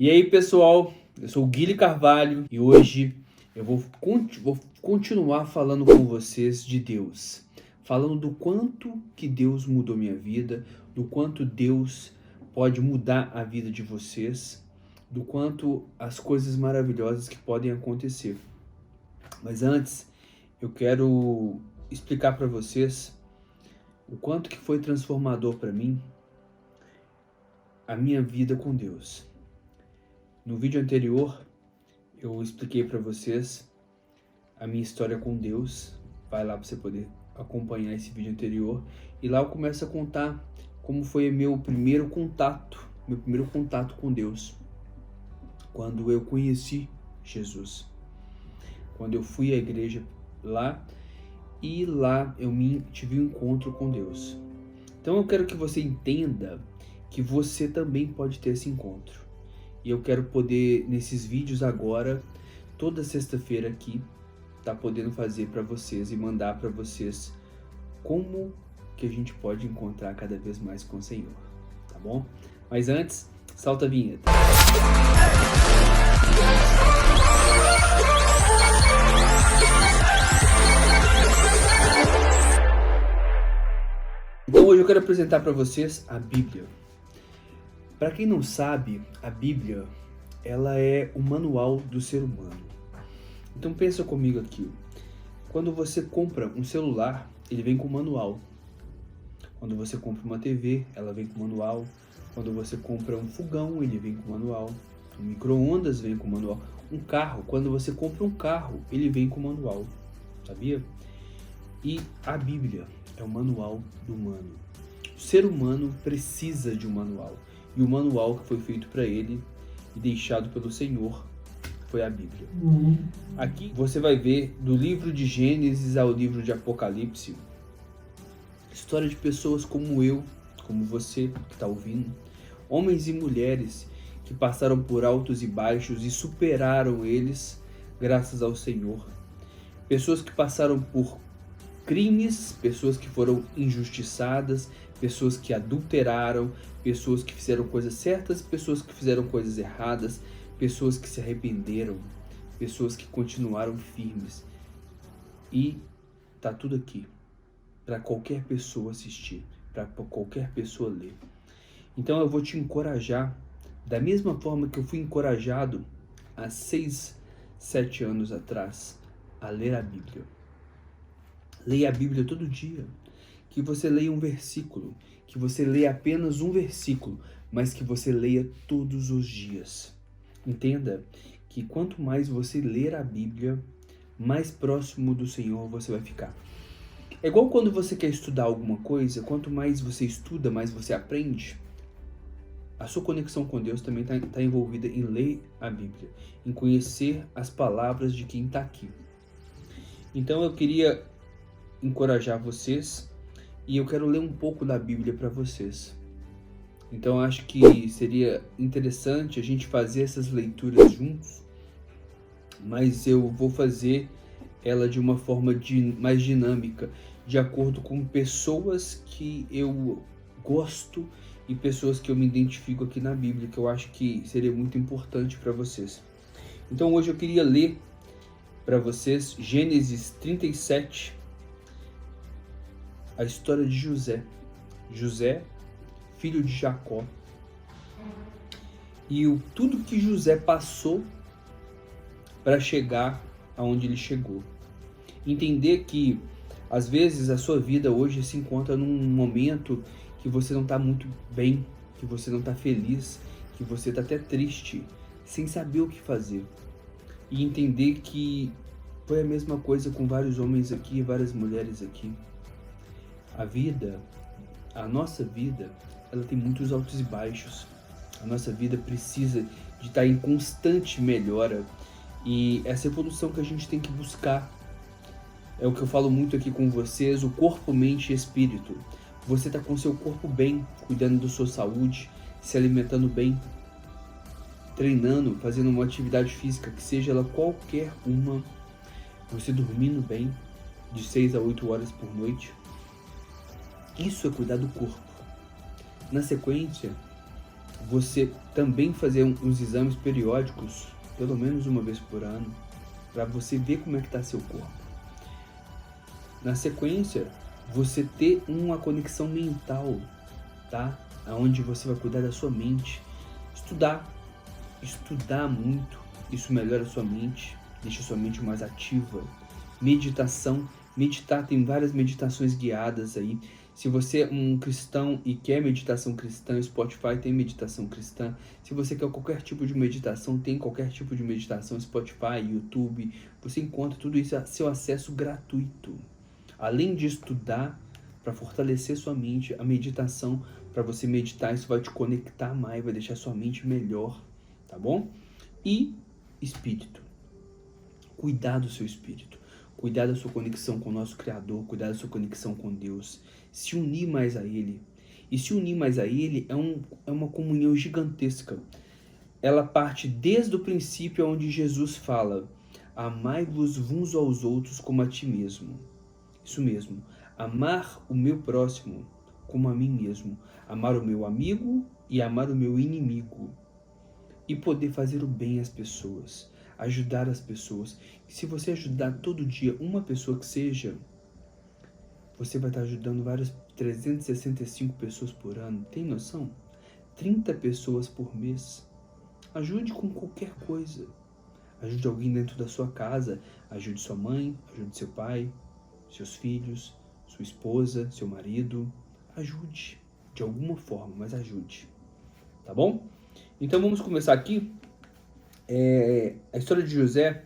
E aí, pessoal, eu sou o Guilherme Carvalho e hoje eu vou continuar falando com vocês de Deus. Falando do quanto que Deus mudou minha vida, do quanto Deus pode mudar a vida de vocês, do quanto as coisas maravilhosas que podem acontecer. Mas antes, eu quero explicar para vocês o quanto que foi transformador para mim a minha vida com Deus. No vídeo anterior, eu expliquei para vocês a minha história com Deus. Vai lá para você poder acompanhar esse vídeo anterior. E lá eu começo a contar como foi meu primeiro contato com Deus. Quando eu conheci Jesus. Quando eu fui à igreja lá e lá eu tive um encontro com Deus. Então eu quero que você entenda que você também pode ter esse encontro. E eu quero poder, nesses vídeos agora, toda sexta-feira aqui, tá podendo fazer para vocês e mandar para vocês como que a gente pode encontrar cada vez mais com o Senhor, tá bom? Mas antes, solta a vinheta. Então hoje eu quero apresentar para vocês a Bíblia. Para quem não sabe, a Bíblia, ela é o manual do ser humano. Então pensa comigo aqui. Quando você compra um celular, ele vem com manual. Quando você compra uma TV, ela vem com manual. Quando você compra um fogão, ele vem com manual. Um micro-ondas vem com manual. Um carro, quando você compra um carro, ele vem com manual. Sabia? E a Bíblia é o manual do humano. O ser humano precisa de um manual. E o manual que foi feito para ele e deixado pelo Senhor foi a Bíblia. Aqui você vai ver do livro de Gênesis ao livro de Apocalipse, história de pessoas como eu, como você que está ouvindo, homens e mulheres que passaram por altos e baixos e superaram eles graças ao Senhor. Pessoas que passaram por crimes, pessoas que foram injustiçadas, pessoas que adulteraram, pessoas que fizeram coisas certas, pessoas que fizeram coisas erradas, pessoas que se arrependeram, pessoas que continuaram firmes. E tá tudo aqui para qualquer pessoa assistir, para qualquer pessoa ler. Então eu vou te encorajar, da mesma forma que eu fui encorajado há 6, 7 anos atrás, a ler a Bíblia. Leia a Bíblia todo dia. Que você leia um versículo, que você leia apenas um versículo, mas que você leia todos os dias. Entenda que quanto mais você ler a Bíblia, mais próximo do Senhor você vai ficar. É igual quando você quer estudar alguma coisa, quanto mais você estuda, mais você aprende. A sua conexão com Deus também está envolvida em ler a Bíblia, em conhecer as palavras de quem está aqui. Então eu queria encorajar vocês e eu quero ler um pouco da Bíblia para vocês. Então acho que seria interessante a gente fazer essas leituras juntos, mas eu vou fazer ela de uma forma mais dinâmica, de acordo com pessoas que eu gosto e pessoas que eu me identifico aqui na Bíblia, que eu acho que seria muito importante para vocês. Então hoje eu queria ler para vocês Gênesis 37, a história de José. José, filho de Jacó. E tudo que José passou para chegar aonde ele chegou. Entender que, às vezes, a sua vida hoje se encontra num momento que você não está muito bem, que você não está feliz, que você está até triste, sem saber o que fazer. E entender que foi a mesma coisa com vários homens aqui e várias mulheres aqui. A nossa vida, ela tem muitos altos e baixos. A nossa vida precisa de estar em constante melhora. E essa evolução que a gente tem que buscar. É o que eu falo muito aqui com vocês, o corpo, mente e espírito. Você está com seu corpo bem, cuidando da sua saúde, se alimentando bem, treinando, fazendo uma atividade física, que seja ela qualquer uma. Você dormindo bem, de 6 a 8 horas por noite. Isso é cuidar do corpo. Na sequência, você também fazer uns exames periódicos, pelo menos uma vez por ano, para você ver como é que está seu corpo. Na sequência, você ter uma conexão mental, tá? Onde você vai cuidar da sua mente. Estudar muito, isso melhora a sua mente, deixa a sua mente mais ativa. Meditação, meditar, tem várias meditações guiadas aí. Se você é um cristão e quer meditação cristã, Spotify tem meditação cristã. Se você quer qualquer tipo de meditação, tem qualquer tipo de meditação, Spotify, YouTube. Você encontra tudo isso a seu acesso gratuito. Além de estudar, para fortalecer sua mente, a meditação, para você meditar, isso vai te conectar mais, vai deixar sua mente melhor, tá bom? E espírito. Cuidar do seu espírito. Cuidar da sua conexão com o nosso Criador, cuidar da sua conexão com Deus, se unir mais a Ele. E se unir mais a Ele é uma comunhão gigantesca. Ela parte desde o princípio onde Jesus fala: amai-vos uns aos outros como a ti mesmo. Isso mesmo, amar o meu próximo como a mim mesmo, amar o meu amigo e amar o meu inimigo. E poder fazer o bem às pessoas, ajudar as pessoas. E se você ajudar todo dia uma pessoa que seja, você vai estar ajudando 365 pessoas por ano. Tem noção? 30 pessoas por mês. Ajude com qualquer coisa. Ajude alguém dentro da sua casa. Ajude sua mãe, ajude seu pai, seus filhos, sua esposa, seu marido. Ajude de alguma forma, mas ajude. Tá bom? Então vamos começar aqui. A história de José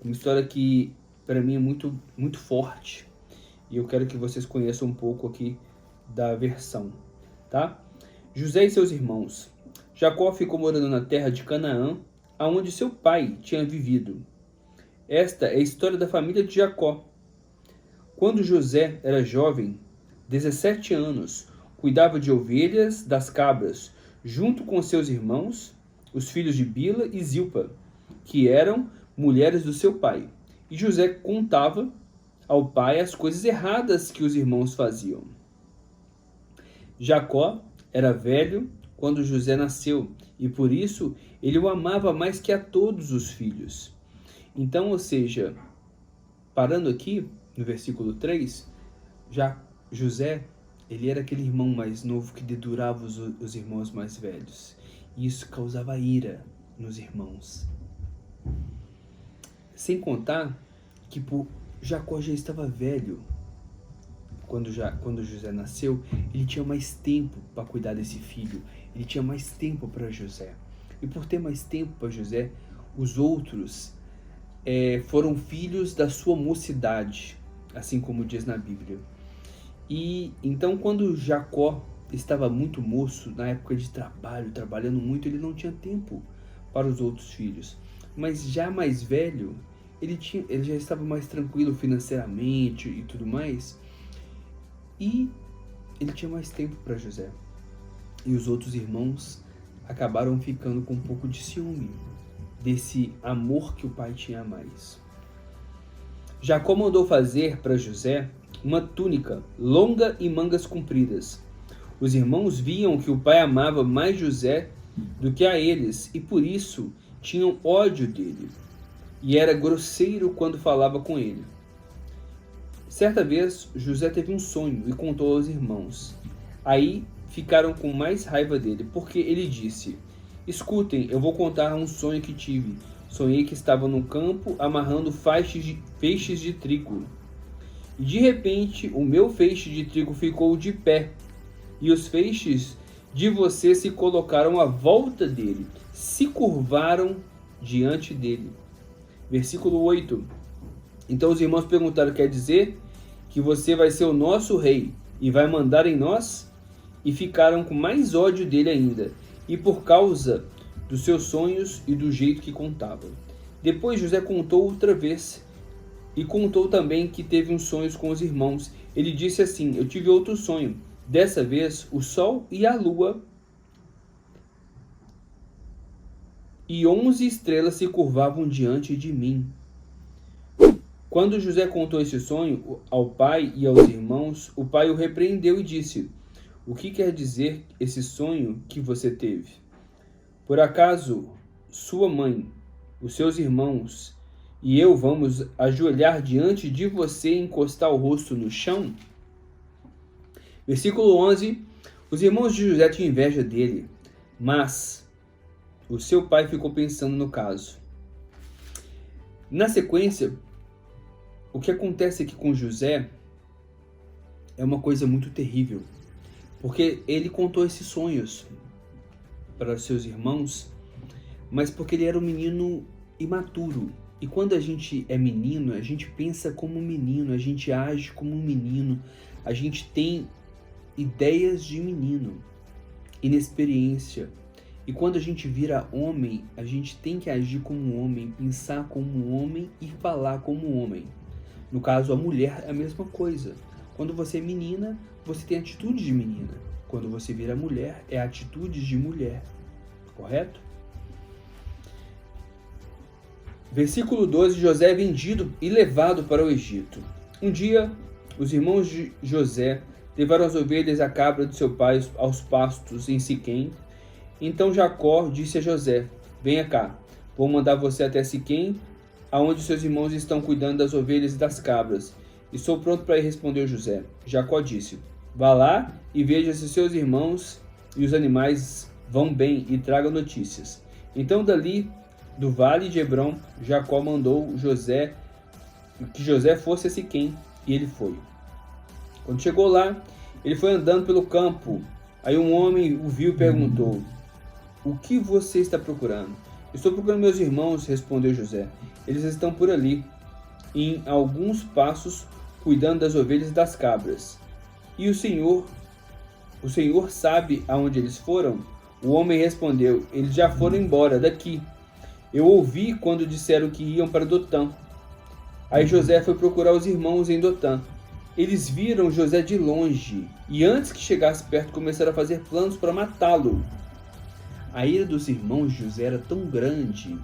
é uma história que para mim é muito, muito forte. E eu quero que vocês conheçam um pouco aqui da versão, tá? José e seus irmãos. Jacó ficou morando na terra de Canaã, aonde seu pai tinha vivido. Esta é a história da família de Jacó. Quando José era jovem, 17 anos, cuidava de ovelhas das cabras, junto com seus irmãos, os filhos de Bila e Zilpa, que eram mulheres do seu pai. E José contava ao pai as coisas erradas que os irmãos faziam. Jacó era velho quando José nasceu, e por isso ele o amava mais que a todos os filhos. Então, ou seja, parando aqui no versículo 3, já José, ele era aquele irmão mais novo que dedurava os irmãos mais velhos. E isso causava ira nos irmãos. Sem contar que Jacó já estava velho. Quando José nasceu, ele tinha mais tempo para cuidar desse filho. Ele tinha mais tempo para José. E por ter mais tempo para José, os outros foram filhos da sua mocidade, assim como diz na Bíblia. E então, quando Jacó estava muito moço, na época de trabalho, trabalhando muito, ele não tinha tempo para os outros filhos. Mas já mais velho, ele já estava mais tranquilo financeiramente e tudo mais. E ele tinha mais tempo para José. E os outros irmãos acabaram ficando com um pouco de ciúme desse amor que o pai tinha a mais. Jacó mandou fazer para José uma túnica longa e mangas compridas. Os irmãos viam que o pai amava mais José do que a eles e por isso tinham ódio dele. E era grosseiro quando falava com ele. Certa vez, José teve um sonho e contou aos irmãos. Aí ficaram com mais raiva dele, porque ele disse: escutem, eu vou contar um sonho que tive. Sonhei que estava no campo amarrando feixes de trigo. E de repente, o meu feixe de trigo ficou de pé, e os feixes de você se colocaram à volta dele, se curvaram diante dele. Versículo 8. Então os irmãos perguntaram: quer dizer que você vai ser o nosso rei e vai mandar em nós? E ficaram com mais ódio dele ainda, e por causa dos seus sonhos e do jeito que contava. Depois José contou outra vez, e contou também que teve uns sonhos com os irmãos. Ele disse assim: eu tive outro sonho. Dessa vez o sol e a lua e 11 estrelas se curvavam diante de mim. Quando José contou esse sonho ao pai e aos irmãos, o pai o repreendeu e disse: o que quer dizer esse sonho que você teve? Por acaso sua mãe, os seus irmãos e eu vamos ajoelhar diante de você e encostar o rosto no chão? Versículo 11. Os irmãos de José tinham inveja dele, mas o seu pai ficou pensando no caso. Na sequência, o que acontece aqui com José é uma coisa muito terrível, porque ele contou esses sonhos para os seus irmãos, mas porque ele era um menino imaturo. E quando a gente é menino, a gente pensa como um menino, a gente age como um menino, a gente tem ideias de menino, inexperiência. E quando a gente vira homem, a gente tem que agir como um homem, pensar como um homem e falar como um homem. No caso, a mulher é a mesma coisa. Quando você é menina, você tem atitude de menina. Quando você vira mulher, é atitudes de mulher. Correto? Versículo 12. José é vendido e levado para o Egito. Um dia, os irmãos de José levaram as ovelhas e a cabra de seu pai aos pastos em Siquém. Então Jacó disse a José: venha cá, vou mandar você até Siquém, aonde seus irmãos estão cuidando das ovelhas e das cabras. Estou pronto para ir, respondeu José. Jacó disse: vá lá e veja se seus irmãos e os animais vão bem e traga notícias. Então dali do vale de Hebrom, Jacó mandou que José fosse a Siquém, e ele foi. Quando chegou lá, ele foi andando pelo campo. Aí um homem o viu e perguntou: o que você está procurando? Estou procurando meus irmãos, respondeu José. Eles estão por ali, em alguns passos, cuidando das ovelhas e das cabras. E o Senhor sabe aonde eles foram? O homem respondeu: eles já foram embora daqui. Eu ouvi quando disseram que iam para Dotã. Aí José foi procurar os irmãos em Dotã. Eles viram José de longe, e antes que chegasse perto, começaram a fazer planos para matá-lo. A ira dos irmãos de José era tão grande,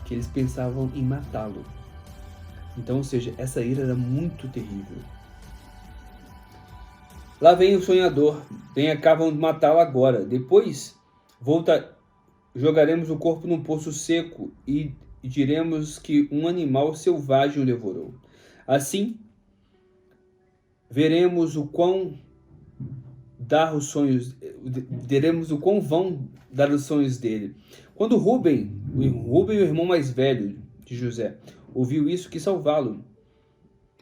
que eles pensavam em matá-lo. Então, ou seja, essa ira era muito terrível. Lá vem o sonhador, venha cá, vamos matá-lo agora. Depois, jogaremos o corpo num poço seco e diremos que um animal selvagem o devorou. Assim, veremos o quão vão dar os sonhos dele. Quando Rúben, o irmão mais velho de José, ouviu isso, quis salvá-lo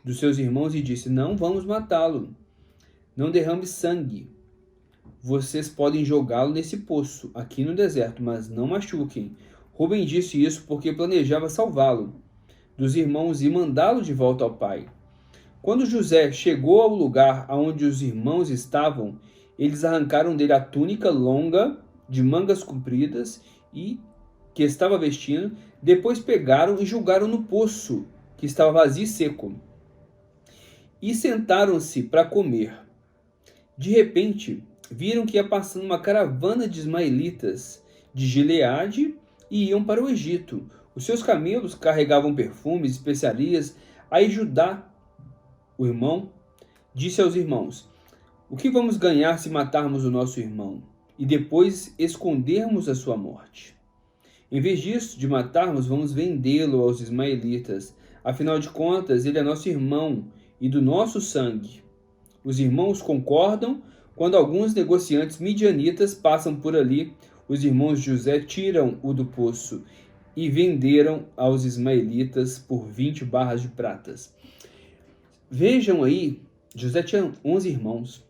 dos seus irmãos e disse: não vamos matá-lo, não derrame sangue. Vocês podem jogá-lo nesse poço, aqui no deserto, mas não machuquem. Rúben disse isso porque planejava salvá-lo dos irmãos e mandá-lo de volta ao pai. Quando José chegou ao lugar onde os irmãos estavam, eles arrancaram dele a túnica longa, de mangas compridas, e que estava vestindo. Depois pegaram e jogaram no poço, que estava vazio e seco. E sentaram-se para comer. De repente, viram que ia passando uma caravana de ismaelitas de Gileade e iam para o Egito. Os seus camelos carregavam perfumes, especiarias. Aí Judá, o irmão, disse aos irmãos: o que vamos ganhar se matarmos o nosso irmão e depois escondermos a sua morte? Em vez disso, de matarmos, vamos vendê-lo aos ismaelitas. Afinal de contas, ele é nosso irmão e do nosso sangue. Os irmãos concordam. Quando alguns negociantes midianitas passam por ali, os irmãos de José tiram-o do poço e venderam aos ismaelitas por 20 barras de pratas. Vejam aí, José tinha 11 irmãos.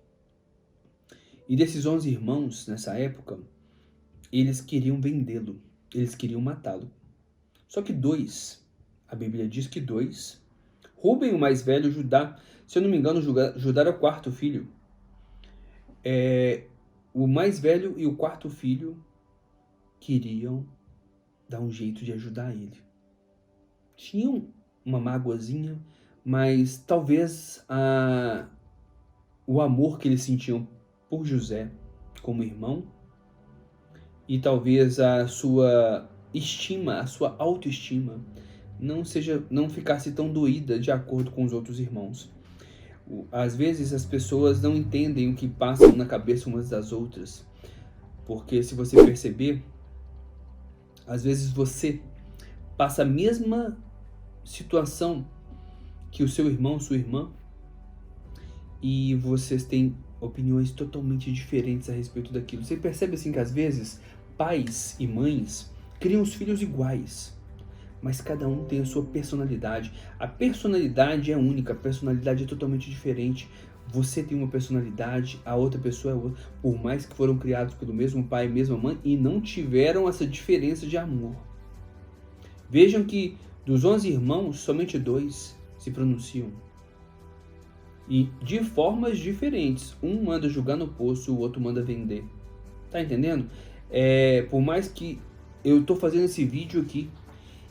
E desses 11 irmãos, nessa época, eles queriam vendê-lo. Eles queriam matá-lo. Só que 2, a Bíblia diz que 2, Rúben, o mais velho, Judá, se eu não me engano, Judá era o quarto filho. O mais velho e o quarto filho queriam dar um jeito de ajudar ele. Tinham uma mágoazinha, mas talvez o amor que eles sentiam por José como irmão e talvez a sua estima, a sua autoestima não ficasse tão doída de acordo com os outros irmãos. Às vezes as pessoas não entendem o que passam na cabeça umas das outras. Porque se você perceber, às vezes você passa a mesma situação que o seu irmão, sua irmã, e vocês têm opiniões totalmente diferentes a respeito daquilo. Você percebe assim que às vezes pais e mães criam os filhos iguais, mas cada um tem a sua personalidade. A personalidade é única, a personalidade é totalmente diferente. Você tem uma personalidade, a outra pessoa é outra, por mais que foram criados pelo mesmo pai e mesma mãe e não tiveram essa diferença de amor. Vejam que dos 11 irmãos, somente 2 se pronunciam. E de formas diferentes. Um manda julgar no poço, o outro manda vender. Tá entendendo? Por mais que eu tô fazendo esse vídeo aqui,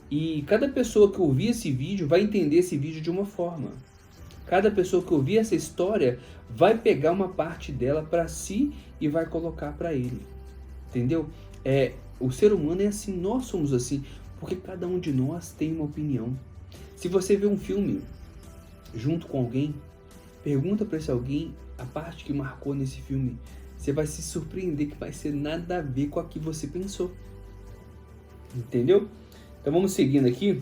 e cada pessoa que ouvir esse vídeo vai entender esse vídeo de uma forma. Cada pessoa que ouvir essa história vai pegar uma parte dela para si e vai colocar para ele. Entendeu? O ser humano é assim, nós somos assim, porque cada um de nós tem uma opinião. Se você vê um filme junto com alguém, pergunta para esse alguém a parte que marcou nesse filme. Você vai se surpreender que vai ser nada a ver com a que você pensou. Entendeu? Então vamos seguindo aqui.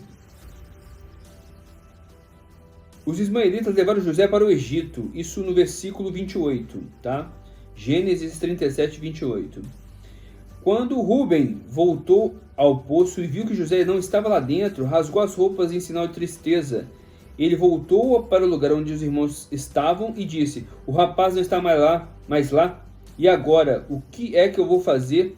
Os ismaelitas levaram José para o Egito. Isso no versículo 28, tá? Gênesis 37, 28. Quando Rúben voltou ao poço e viu que José não estava lá dentro, rasgou as roupas em sinal de tristeza. Ele voltou para o lugar onde os irmãos estavam e disse: o rapaz não está mais lá. E agora, o que é que eu vou fazer?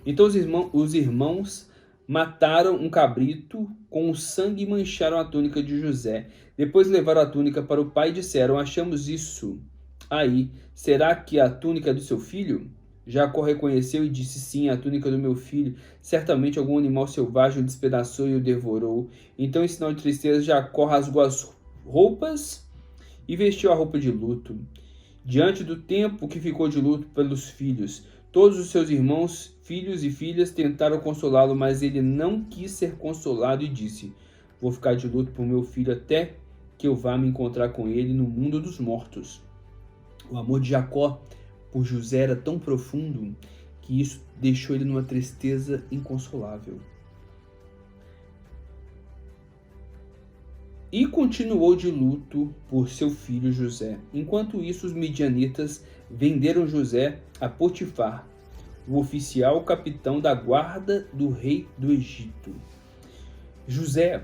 Então os irmãos mataram um cabrito com o sangue e mancharam a túnica de José. Depois levaram a túnica para o pai e disseram: achamos isso aí. Será que a túnica é do seu filho? Jacó reconheceu e disse: sim, a túnica do meu filho. Certamente algum animal selvagem o despedaçou e o devorou. Então, em sinal de tristeza, Jacó rasgou as roupas e vestiu a roupa de luto. Diante do tempo que ficou de luto pelos filhos, todos os seus irmãos, filhos e filhas tentaram consolá-lo, mas ele não quis ser consolado e disse: vou ficar de luto por meu filho até que eu vá me encontrar com ele no mundo dos mortos. O amor de Jacó por José era tão profundo que isso deixou ele numa tristeza inconsolável. E continuou de luto por seu filho José. Enquanto isso, os midianitas venderam José a Potifar, o oficial capitão da guarda do rei do Egito. José,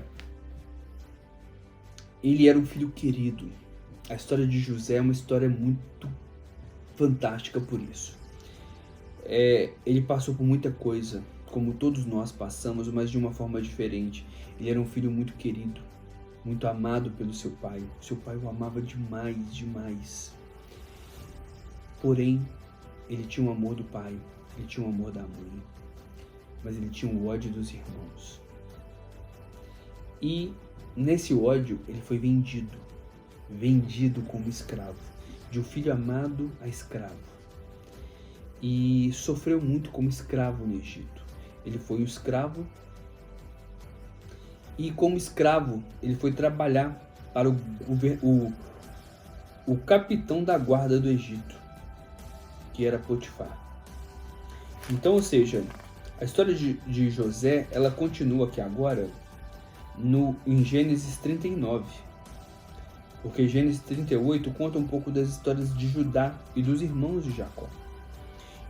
ele era um filho querido. A história de José é uma história muito fantástica por isso. Ele passou por muita coisa, como todos nós passamos, mas de uma forma diferente. Ele era um filho muito querido, muito amado pelo seu pai. Seu pai o amava demais, demais. Porém, ele tinha o amor do pai, ele tinha o amor da mãe, mas ele tinha o ódio dos irmãos. E nesse ódio, ele foi vendido como escravo, de um filho amado a escravo. E sofreu muito como escravo no Egito. Ele foi um escravo e como escravo ele foi trabalhar para o capitão da guarda do Egito, que era Potifar. Então, ou seja, a história de José, ela continua aqui agora em Gênesis 39. Porque Gênesis 38 conta um pouco das histórias de Judá e dos irmãos de Jacó.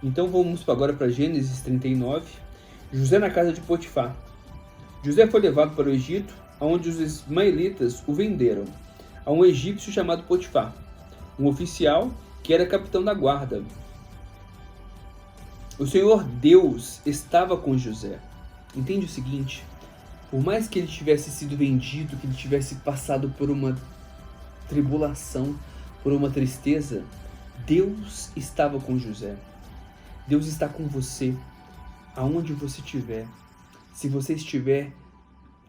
Então vamos agora para Gênesis 39. José na casa de Potifar. José foi levado para o Egito, onde os ismaelitas o venderam a um egípcio chamado Potifar, um oficial que era capitão da guarda. O Senhor Deus estava com José. Entende o seguinte? Por mais que ele tivesse sido vendido, que ele tivesse passado por uma tribulação, por uma tristeza, Deus estava com José. Deus está com você, aonde você estiver. Se você estiver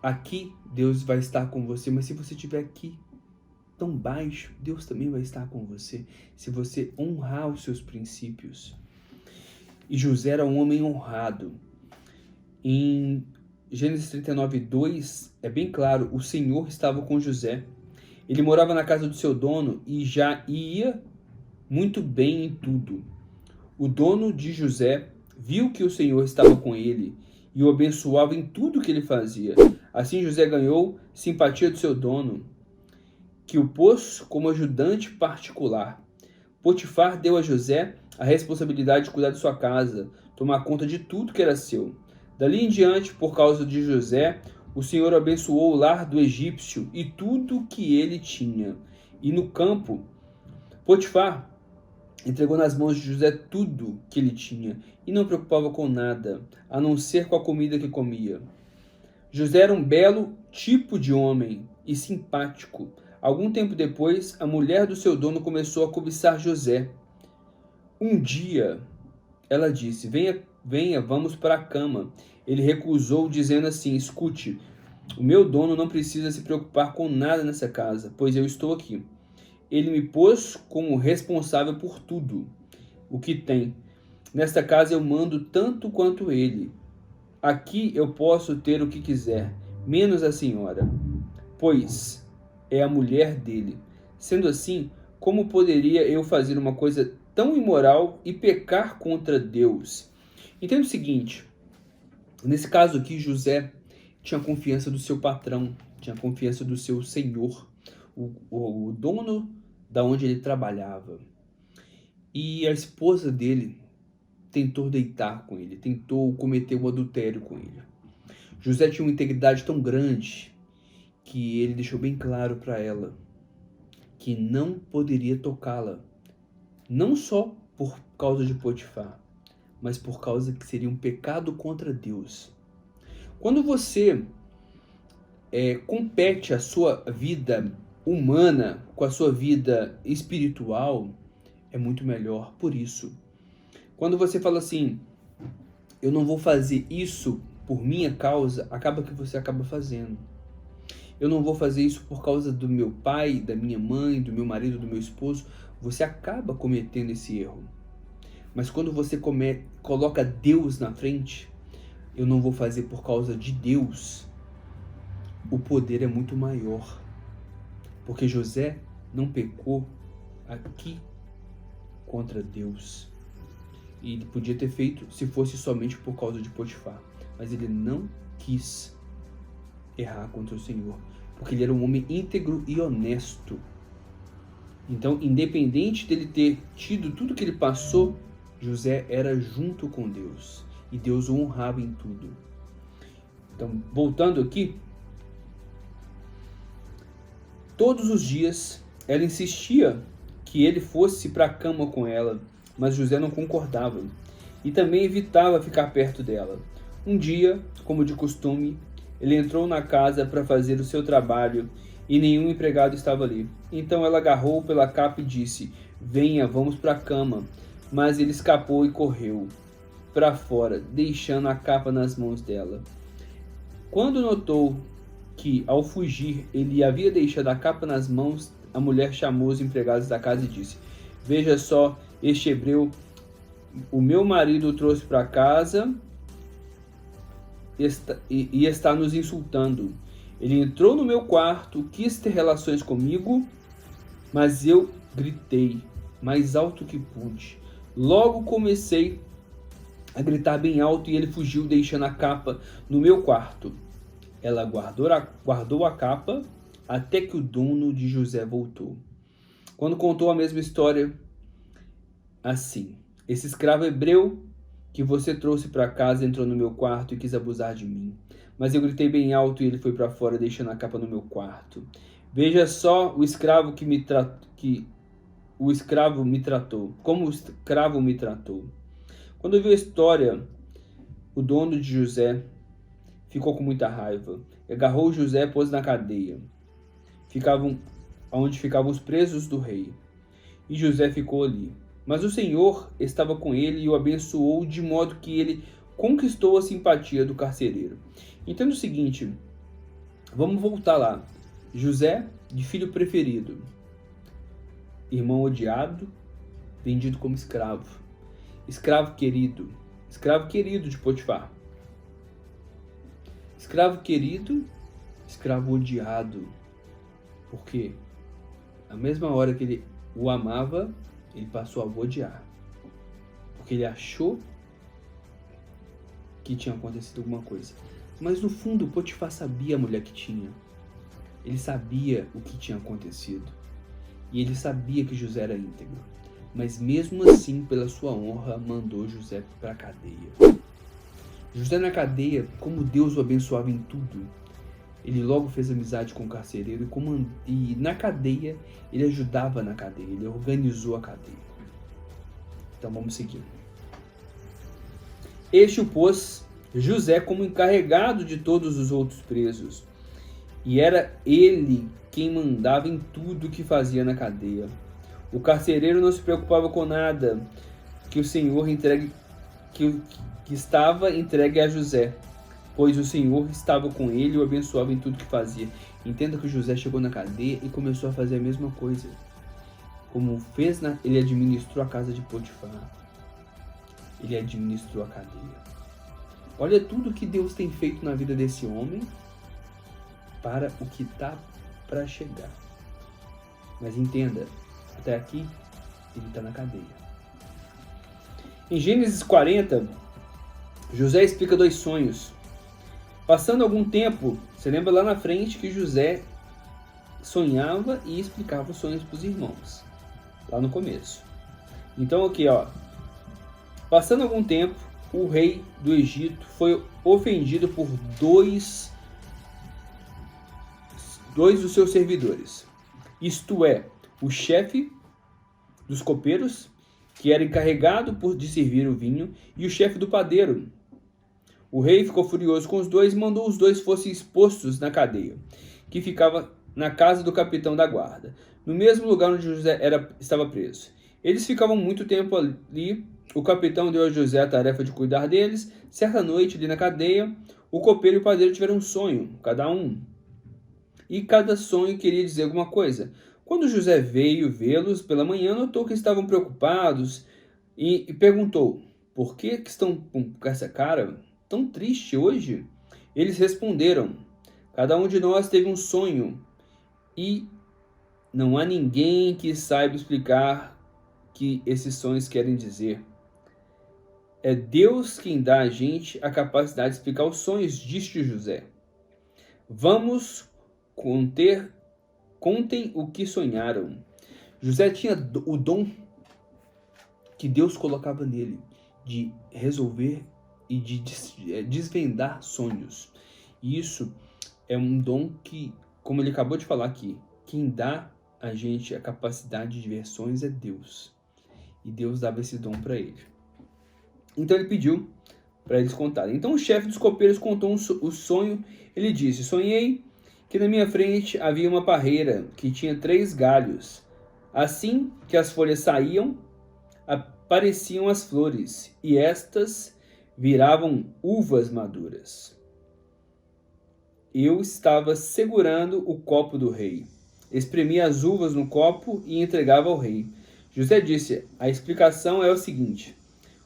aqui, Deus vai estar com você. Mas se você estiver aqui, tão baixo, Deus também vai estar com você. Se você honrar os seus princípios. E José era um homem honrado. Em Gênesis 39, 2, é bem claro, o Senhor estava com José. Ele morava na casa do seu dono e já ia muito bem em tudo. O dono de José viu que o Senhor estava com ele e o abençoava em tudo que ele fazia. Assim José ganhou simpatia do seu dono, que o pôs como ajudante particular. Potifar deu a José a responsabilidade de cuidar de sua casa, tomar conta de tudo que era seu. Dali em diante, por causa de José, o Senhor abençoou o lar do egípcio e tudo que ele tinha. E no campo, Potifar entregou nas mãos de José tudo que ele tinha e não preocupava com nada, a não ser com a comida que comia. José era um belo tipo de homem e simpático. Algum tempo depois, a mulher do seu dono começou a cobiçar José. Um dia, ela disse: venha, vamos para a cama. Ele recusou, dizendo assim: escute, o meu dono não precisa se preocupar com nada nessa casa, pois eu estou aqui. Ele me pôs como responsável por tudo o que tem. Nesta casa eu mando tanto quanto ele. Aqui eu posso ter o que quiser, menos a senhora, pois é a mulher dele. Sendo assim, como poderia eu fazer uma coisa tão imoral e pecar contra Deus? Entenda o seguinte, nesse caso aqui, José tinha confiança do seu patrão, tinha confiança do seu senhor, o dono da onde ele trabalhava. E a esposa dele tentou deitar com ele, tentou cometer o adultério com ele. José tinha uma integridade tão grande que ele deixou bem claro para ela que não poderia tocá-la, não só por causa de Potifar, mas por causa que seria um pecado contra Deus. Quando você compete a sua vida humana com a sua vida espiritual, é muito melhor. Por isso, quando você fala assim, eu não vou fazer isso por minha causa, acaba que você acaba fazendo. Eu não vou fazer isso por causa do meu pai, da minha mãe, do meu marido, do meu esposo. Você acaba cometendo esse erro. Mas quando você coloca Deus na frente, eu não vou fazer por causa de Deus, o poder é muito maior. Porque José não pecou aqui contra Deus. E ele podia ter feito se fosse somente por causa de Potifar. Mas ele não quis errar contra o Senhor, porque ele era um homem íntegro e honesto. Então, independente dele ter tido tudo que ele passou, José era junto com Deus, e Deus o honrava em tudo. Então, voltando aqui, todos os dias ela insistia que ele fosse para a cama com ela, mas José não concordava, e também evitava ficar perto dela. Um dia, como de costume, ele entrou na casa para fazer o seu trabalho e nenhum empregado estava ali. Então ela agarrou pela capa e disse: venha, vamos para a cama. Mas ele escapou e correu para fora, deixando a capa nas mãos dela. Quando notou que, ao fugir, ele havia deixado a capa nas mãos, a mulher chamou os empregados da casa e disse: veja só, este hebreu, o meu marido o trouxe para casa e está nos insultando. Ele entrou no meu quarto, quis ter relações comigo, mas eu gritei mais alto que pude. Logo comecei a gritar bem alto e ele fugiu, deixando a capa no meu quarto. Ela guardou a capa até que o dono de José voltou. Quando contou a mesma história, assim: esse escravo hebreu que você trouxe para casa entrou no meu quarto e quis abusar de mim. Mas eu gritei bem alto e ele foi para fora, deixando a capa no meu quarto. Veja só o escravo como o escravo me tratou. Quando ouviu a história, o dono de José ficou com muita raiva. Agarrou José e pôs na cadeia, onde ficavam os presos do rei. E José ficou ali. Mas o Senhor estava com ele e o abençoou de modo que ele conquistou a simpatia do carcereiro. Entenda o seguinte, vamos voltar lá. José, de filho preferido, irmão odiado, vendido como escravo. Escravo querido de Potifar. Escravo querido, escravo odiado. Porque a mesma hora que ele o amava, ele passou a odiar. Porque ele achou que tinha acontecido alguma coisa. Mas no fundo, Potifar sabia a mulher que tinha. Ele sabia o que tinha acontecido. E ele sabia que José era íntegro. Mas mesmo assim, pela sua honra, mandou José para a cadeia. José na cadeia, como Deus o abençoava em tudo, ele logo fez amizade com o carcereiro e na cadeia, ele ajudava na cadeia, ele organizou a cadeia. Então vamos seguir. Este o pôs José como encarregado de todos os outros presos, e era ele quem mandava em tudo que fazia na cadeia. O carcereiro não se preocupava com nada que o Senhor que estava entregue a José, pois o Senhor estava com ele e o abençoava em tudo que fazia. Entenda que José chegou na cadeia e começou a fazer a mesma coisa. Como fez, ele administrou a casa de Potifar. Ele administrou a cadeia. Olha tudo que Deus tem feito na vida desse homem para o que está para chegar. Mas entenda, até aqui ele está na cadeia. Em Gênesis 40, José explica 2 sonhos. Passando algum tempo, você lembra lá na frente que José sonhava e explicava os sonhos para os irmãos, lá no começo. Então aqui, passando algum tempo, o rei do Egito foi ofendido por dois dos seus servidores, isto é, o chefe dos copeiros, que era encarregado de servir o vinho, e o chefe do padeiro. O rei ficou furioso com os dois e mandou os dois fossem expostos na cadeia, que ficava na casa do capitão da guarda, no mesmo lugar onde José estava preso. Eles ficavam muito tempo ali. O capitão deu a José a tarefa de cuidar deles. Certa noite, ali na cadeia, o copeiro e o padeiro tiveram um sonho, cada um. E cada sonho queria dizer alguma coisa. Quando José veio vê-los pela manhã, notou que estavam preocupados e perguntou: por que estão com essa cara tão triste hoje? Eles responderam: cada um de nós teve um sonho e não há ninguém que saiba explicar o que esses sonhos querem dizer. É Deus quem dá a gente a capacidade de explicar os sonhos, disse José. Vamos contem o que sonharam. José tinha o dom que Deus colocava nele de resolver e de desvendar sonhos. E isso é um dom que, como ele acabou de falar aqui, quem dá a gente a capacidade de ver sonhos é Deus. E Deus dava esse dom para ele. Então ele pediu para eles contarem. Então o chefe dos copeiros contou o sonho. Ele disse: sonhei que na minha frente havia uma parreira que tinha 3 galhos. Assim que as folhas saíam, apareciam as flores, e estas viravam uvas maduras. Eu estava segurando o copo do rei. Espremia as uvas no copo e entregava ao rei. José disse: a explicação é o seguinte: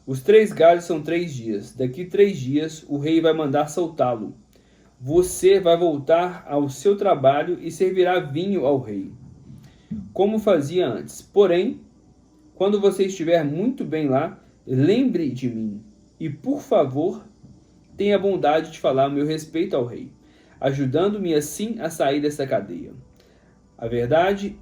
os 3 galhos são 3 dias. Daqui 3 dias o rei vai mandar soltá-lo. Você vai voltar ao seu trabalho e servirá vinho ao rei, como fazia antes. Porém, quando você estiver muito bem lá, lembre de mim e, por favor, tenha a bondade de falar a meu respeito ao rei, ajudando-me assim a sair dessa cadeia. A verdade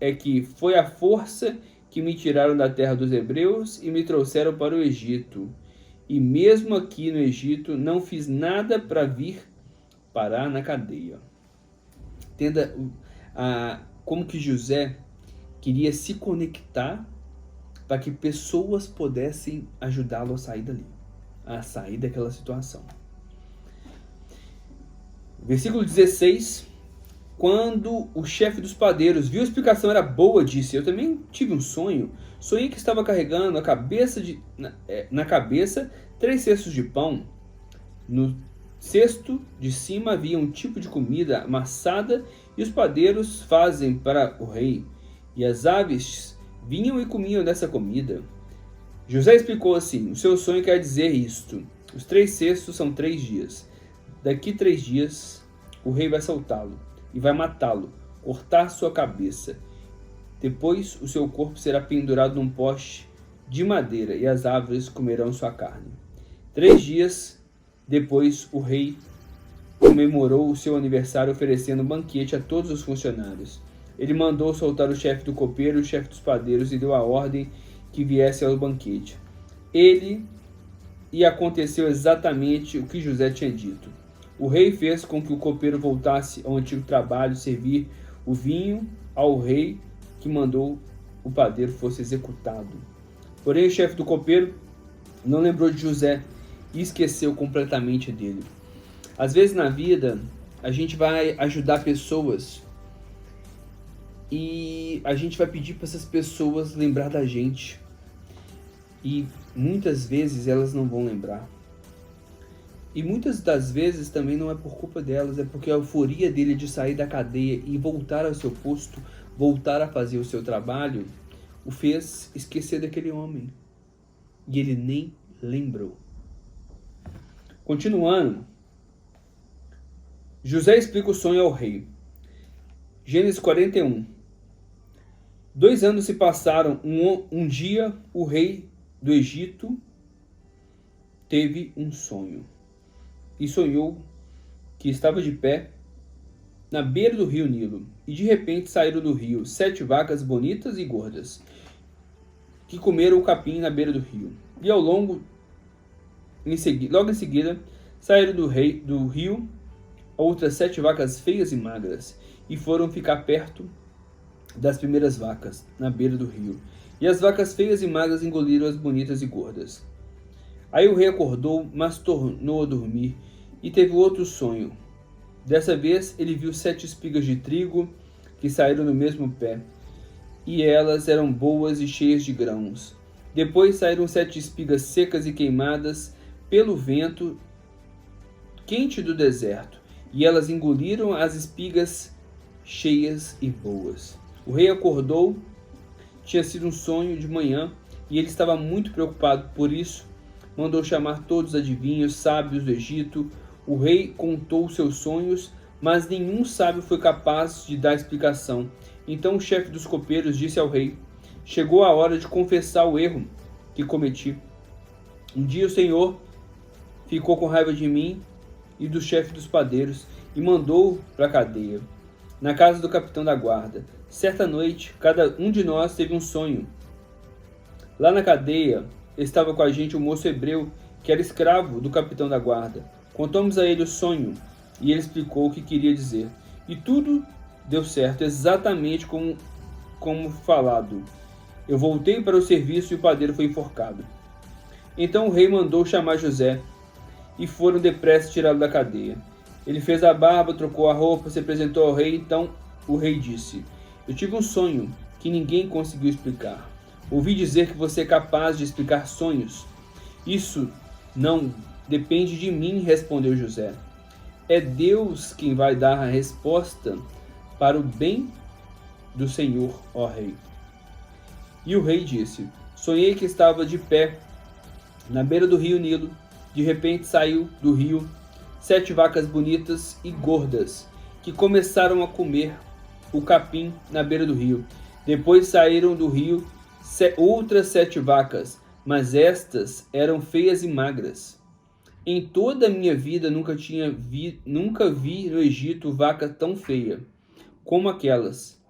é que foi a força que me tiraram da terra dos hebreus e me trouxeram para o Egito. E mesmo aqui no Egito não fiz nada para vir parar na cadeia. Entenda como que José queria se conectar para que pessoas pudessem ajudá-lo a sair dali, a sair daquela situação. Versículo 16. Quando o chefe dos padeiros viu a explicação era boa, disse: eu também tive um sonho. Sonhei que estava carregando na cabeça 3 cestos de pão. No cesto de cima havia um tipo de comida amassada, e os padeiros fazem para o rei, e as aves vinham e comiam dessa comida. José explicou assim: o seu sonho quer dizer isto. Os 3 cestos são 3 dias. Daqui 3 dias o rei vai soltá-lo e vai matá-lo, cortar sua cabeça. Depois o seu corpo será pendurado num poste de madeira e as aves comerão sua carne. 3 dias Depois o rei comemorou o seu aniversário oferecendo um banquete a todos os funcionários. Ele mandou soltar o chefe do copeiro e o chefe dos padeiros e deu a ordem que viesse ao banquete. E aconteceu exatamente o que José tinha dito. O rei fez com que o copeiro voltasse ao antigo trabalho, servir o vinho ao rei, que mandou o padeiro fosse executado. Porém, o chefe do copeiro não lembrou de José e esqueceu completamente dele. Às vezes na vida, a gente vai ajudar pessoas e a gente vai pedir para essas pessoas lembrar da gente. E muitas vezes elas não vão lembrar. E muitas das vezes também não é por culpa delas, é porque a euforia dele de sair da cadeia e voltar ao seu posto, voltar a fazer o seu trabalho, o fez esquecer daquele homem. E ele nem lembrou. Continuando, José explica o sonho ao rei. Gênesis 41. 2 anos se passaram. Um dia o rei do Egito teve um sonho. E sonhou que estava de pé na beira do rio Nilo. E de repente saíram do rio 7 vacas bonitas e gordas, que comeram o capim na beira do rio. E logo em seguida, saíram do rio outras 7 vacas feias e magras, e foram ficar perto das primeiras vacas, na beira do rio. E as vacas feias e magras engoliram as bonitas e gordas. Aí o rei acordou, mas tornou a dormir, e teve outro sonho. Dessa vez ele viu 7 espigas de trigo, que saíram no mesmo pé, e elas eram boas e cheias de grãos. Depois saíram 7 espigas secas e queimadas pelo vento quente do deserto, e elas engoliram as espigas cheias e boas. O rei acordou, tinha sido um sonho de manhã, e ele estava muito preocupado, por isso mandou chamar todos os adivinhos, sábios do Egito. O rei contou seus sonhos, mas nenhum sábio foi capaz de dar explicação. Então o chefe dos copeiros disse ao rei: chegou a hora de confessar o erro que cometi. Um dia o Senhor ficou com raiva de mim e do chefe dos padeiros e mandou para a cadeia, na casa do capitão da guarda. Certa noite, cada um de nós teve um sonho. Lá na cadeia estava com a gente um moço hebreu que era escravo do capitão da guarda. Contamos a ele o sonho e ele explicou o que queria dizer. E tudo deu certo, exatamente como falado. Eu voltei para o serviço e o padeiro foi enforcado. Então o rei mandou chamar José e foram depressa tirá-lo da cadeia. Ele fez a barba, trocou a roupa, se apresentou ao rei. Então o rei disse: eu tive um sonho que ninguém conseguiu explicar. Ouvi dizer que você é capaz de explicar sonhos. Isso não depende de mim, respondeu José. É Deus quem vai dar a resposta para o bem do Senhor, ó rei. E o rei disse: sonhei que estava de pé na beira do rio Nilo. De repente saiu do rio 7 vacas bonitas e gordas, que começaram a comer o capim na beira do rio. Depois saíram do rio outras 7 vacas, mas estas eram feias e magras. Em toda a minha vida nunca vi no Egito vaca tão feia como aquelas.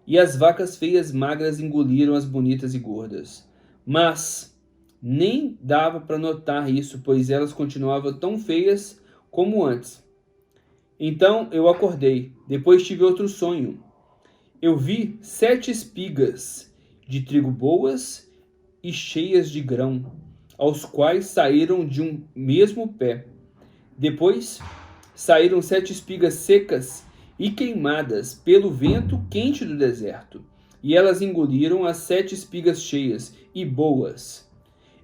E as vacas feias e magras engoliram as bonitas e gordas. Mas nem dava para notar isso, pois elas continuavam tão feias como antes. Então eu acordei. Depois tive outro sonho. Eu vi 7 espigas de trigo boas e cheias de grão, aos quais saíram de um mesmo pé. Depois saíram 7 espigas secas e queimadas pelo vento quente do deserto, e elas engoliram as 7 espigas cheias e boas.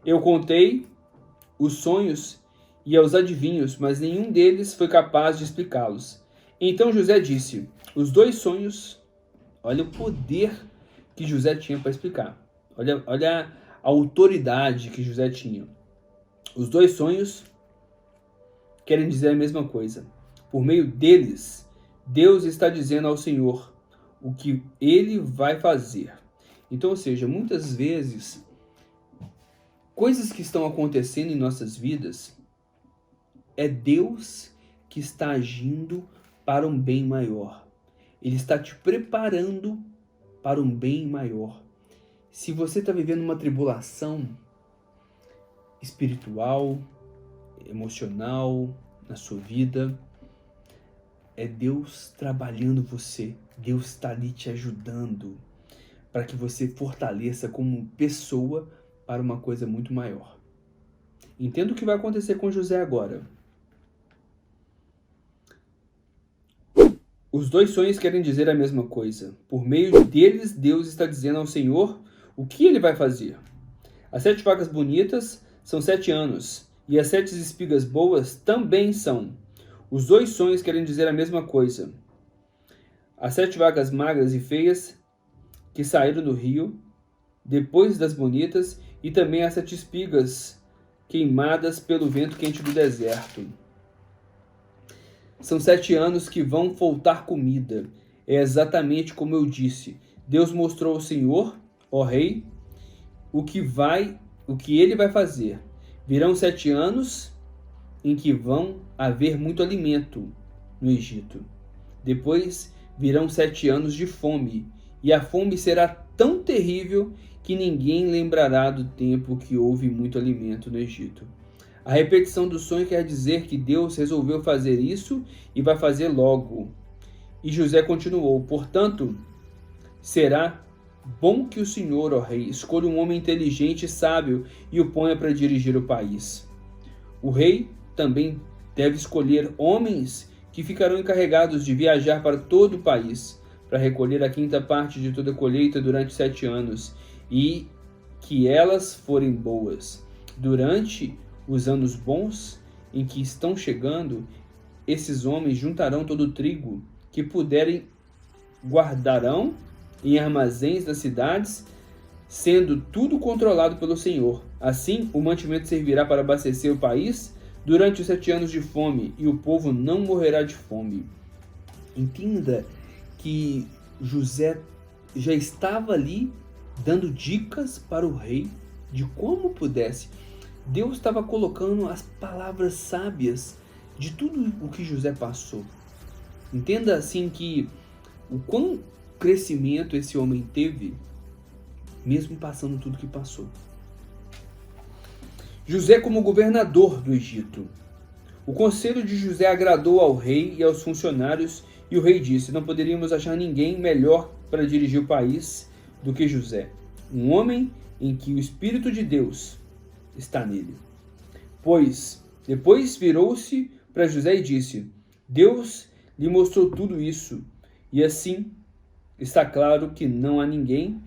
Eu contei os sonhos e aos adivinhos, mas nenhum deles foi capaz de explicá-los. Então José disse: os 2 sonhos. Olha o poder que José tinha para explicar. Olha a autoridade que José tinha. Os 2 sonhos querem dizer a mesma coisa. Por meio deles, Deus está dizendo ao Senhor o que ele vai fazer. Então, ou seja, muitas vezes, coisas que estão acontecendo em nossas vidas, é Deus que está agindo para um bem maior. Ele está te preparando para um bem maior. Se você está vivendo uma tribulação espiritual, emocional na sua vida, é Deus trabalhando você. Deus está ali te ajudando para que você fortaleça como pessoa para uma coisa muito maior. Entenda o que vai acontecer com José agora. Os dois sonhos querem dizer a mesma coisa. Por meio deles, Deus está dizendo ao Senhor o que ele vai fazer. As 7 vacas bonitas são 7 anos, e as 7 espigas boas também são. Os dois sonhos querem dizer a mesma coisa. As 7 vacas magras e feias que saíram do rio, depois das bonitas, e também as 7 espigas queimadas pelo vento quente do deserto. São 7 anos que vão faltar comida. É exatamente como eu disse. Deus mostrou ao Senhor, ó rei, o que ele vai fazer. Virão 7 anos em que vão haver muito alimento no Egito. Depois virão 7 anos de fome, e a fome será tão terrível que ninguém lembrará do tempo que houve muito alimento no Egito. A repetição do sonho quer dizer que Deus resolveu fazer isso e vai fazer logo. E José continuou: portanto, será bom que o Senhor, ó rei, escolha um homem inteligente e sábio e o ponha para dirigir o país. O rei também deve escolher homens que ficarão encarregados de viajar para todo o país, para recolher a 5ª parte de toda a colheita durante 7 anos, e que elas forem boas. Durante os anos bons em que estão chegando, esses homens juntarão todo o trigo que puderem, guardarão em armazéns das cidades, sendo tudo controlado pelo Senhor. Assim, o mantimento servirá para abastecer o país durante os 7 anos de fome, e o povo não morrerá de fome. Entenda que José já estava ali dando dicas para o rei de como pudesse. Deus estava colocando as palavras sábias de tudo o que José passou. Entenda assim que o quão crescimento esse homem teve, mesmo passando tudo que passou. José como governador do Egito. O conselho de José agradou ao rei e aos funcionários, e o rei disse: não poderíamos achar ninguém melhor para dirigir o país do que José, um homem em que o Espírito de Deus está nele. Pois depois virou-se para José e disse: Deus lhe mostrou tudo isso, e assim está claro que não há ninguém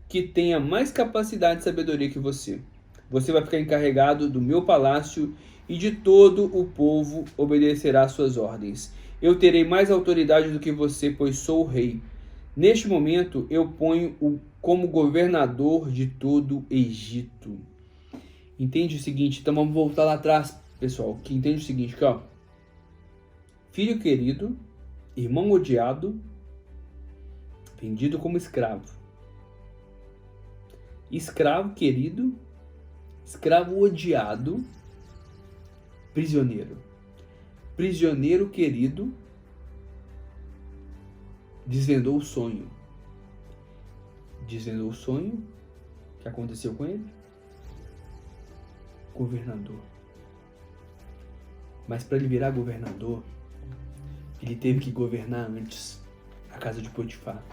que tenha mais capacidade e sabedoria que você. Você vai ficar encarregado do meu palácio, e de todo o povo obedecerá às suas ordens. Eu terei mais autoridade do que você, pois sou o rei. Neste momento eu ponho-o como governador de todo o Egito. Entende o seguinte? Então vamos voltar lá atrás, pessoal, que entende o seguinte, que, ó, filho querido, irmão odiado, vendido como escravo. Escravo querido, escravo odiado, prisioneiro. Prisioneiro querido, desvendou o sonho. Desvendou o sonho, o que aconteceu com ele? Governador. Mas para ele virar governador, ele teve que governar antes a casa de Potifar.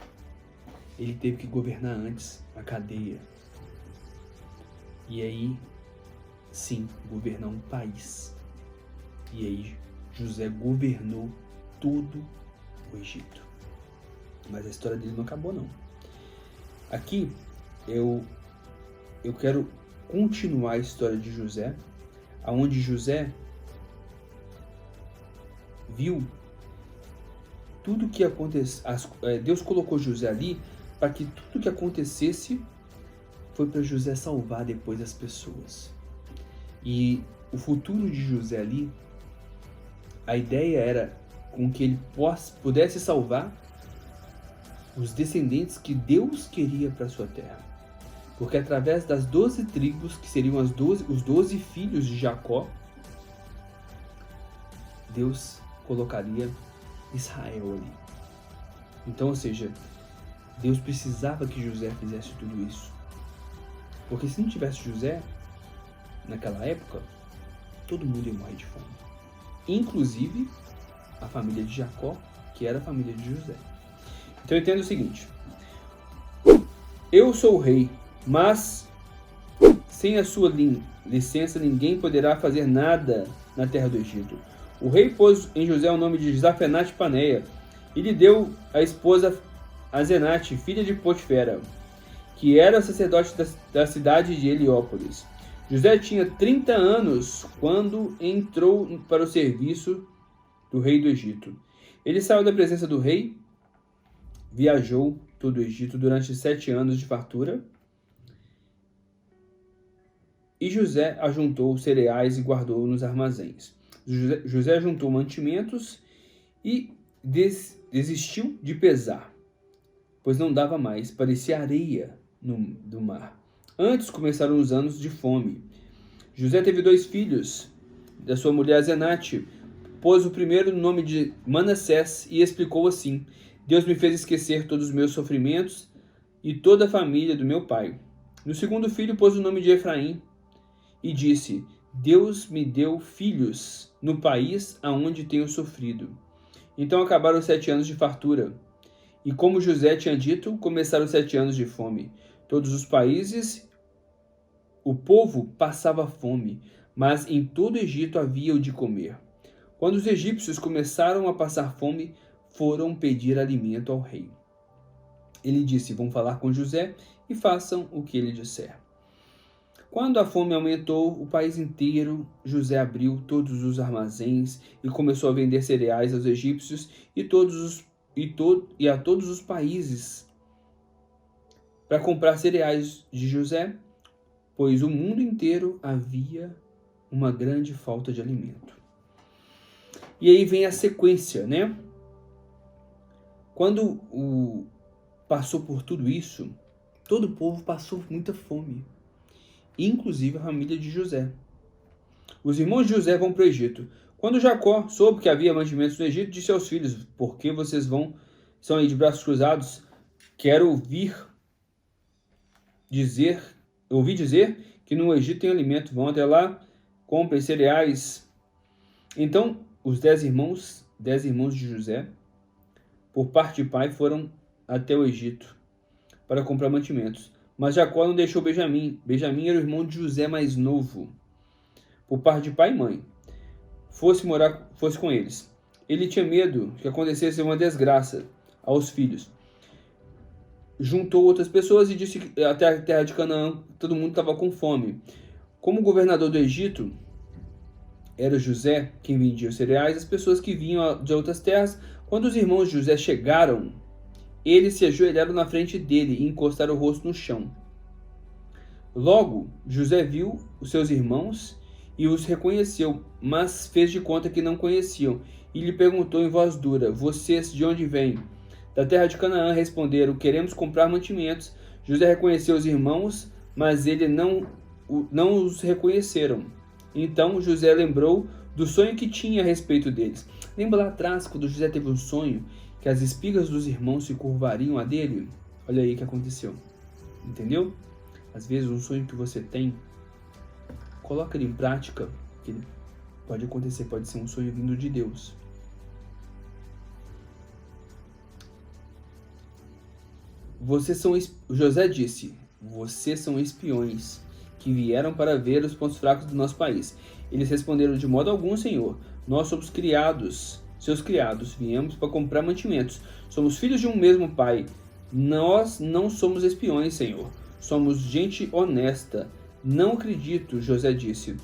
Ele teve que governar antes a cadeia. E aí, sim, governar um país. E aí, José governou todo o Egito. Mas a história dele não acabou, não. Aqui, eu quero continuar a história de José, aonde José viu tudo que aconteceu. Deus colocou José ali para que tudo que acontecesse foi para José salvar depois as pessoas. E o futuro de José ali, a ideia era com que ele pudesse salvar os descendentes que Deus queria para sua terra. Porque através das 12 tribos, que seriam os 12 filhos de Jacó, Deus colocaria Israel ali. Então, ou seja, Deus precisava que José fizesse tudo isso. Porque se não tivesse José, naquela época, todo mundo ia morrer de fome. Inclusive a família de Jacó, que era a família de José. Então entenda o seguinte: eu sou o rei, mas sem a sua licença ninguém poderá fazer nada na terra do Egito. O rei pôs em José o nome de Zafenate-Paneia e lhe deu a esposa Azenate, filha de Potifera, que era sacerdote da cidade de Heliópolis. José tinha 30 anos quando entrou para o serviço do rei do Egito. Ele saiu da presença do rei, viajou todo o Egito durante 7 anos de fartura, e José ajuntou cereais e guardou nos armazéns. José juntou mantimentos e desistiu de pesar, pois não dava mais, parecia areia do mar. Antes começaram os anos de fome. José teve 2 filhos da sua mulher Azenate. Pôs o primeiro no nome de Manassés e explicou assim: Deus me fez esquecer todos os meus sofrimentos e toda a família do meu pai. No segundo filho pôs o nome de Efraim e disse: Deus me deu filhos no país aonde tenho sofrido. Então acabaram os 7 anos de fartura. E como José tinha dito, começaram os 7 anos de fome. Todos os países, o povo passava fome, mas em todo o Egito havia o de comer. Quando os egípcios começaram a passar fome, foram pedir alimento ao rei. Ele disse: vão falar com José e façam o que ele disser. Quando a fome aumentou o país inteiro, José abriu todos os armazéns e começou a vender cereais aos egípcios e a todos os países para comprar cereais de José, pois o mundo inteiro havia uma grande falta de alimento. E aí vem a sequência, né? Quando passou por tudo isso, todo o povo passou muita fome, inclusive a família de José. Os irmãos de José vão para o Egito. Quando Jacó soube que havia mantimentos no Egito, disse aos filhos: por que vocês estão aí de braços cruzados? Quero ouvi dizer que no Egito tem alimento. Vão até lá, comprem cereais. Então os 10 irmãos de José, por parte de pai, foram até o Egito para comprar mantimentos. Mas Jacó não deixou Benjamim. Benjamim era o irmão de José mais novo, por parte de pai e mãe. Fosse com eles. Ele tinha medo que acontecesse uma desgraça aos filhos. Juntou outras pessoas e disse que até a terra de Canaã todo mundo estava com fome. Como o governador do Egito era José quem vendia os cereais, as pessoas que vinham de outras terras, quando os irmãos de José chegaram, eles se ajoelharam na frente dele e encostaram o rosto no chão. Logo, José viu os seus irmãos e os reconheceu, mas fez de conta que não conheciam, e lhe perguntou em voz dura: vocês de onde vêm? Da terra de Canaã, responderam: queremos comprar mantimentos. José reconheceu os irmãos, mas ele não os reconheceram. Então José lembrou do sonho que tinha a respeito deles. Lembra lá atrás, quando José teve um sonho, que as espigas dos irmãos se curvariam a dele? Olha aí o que aconteceu. Entendeu? Às vezes um sonho que você tem, coloca ele em prática, que ele pode acontecer, pode ser um sonho vindo de Deus. José disse: vocês são espiões que vieram para ver os pontos fracos do nosso país. Eles responderam: de modo algum, Senhor. Nós somos seus criados. Viemos para comprar mantimentos. Somos filhos de um mesmo pai. Nós não somos espiões, Senhor. Somos gente honesta. Não acredito, José disse.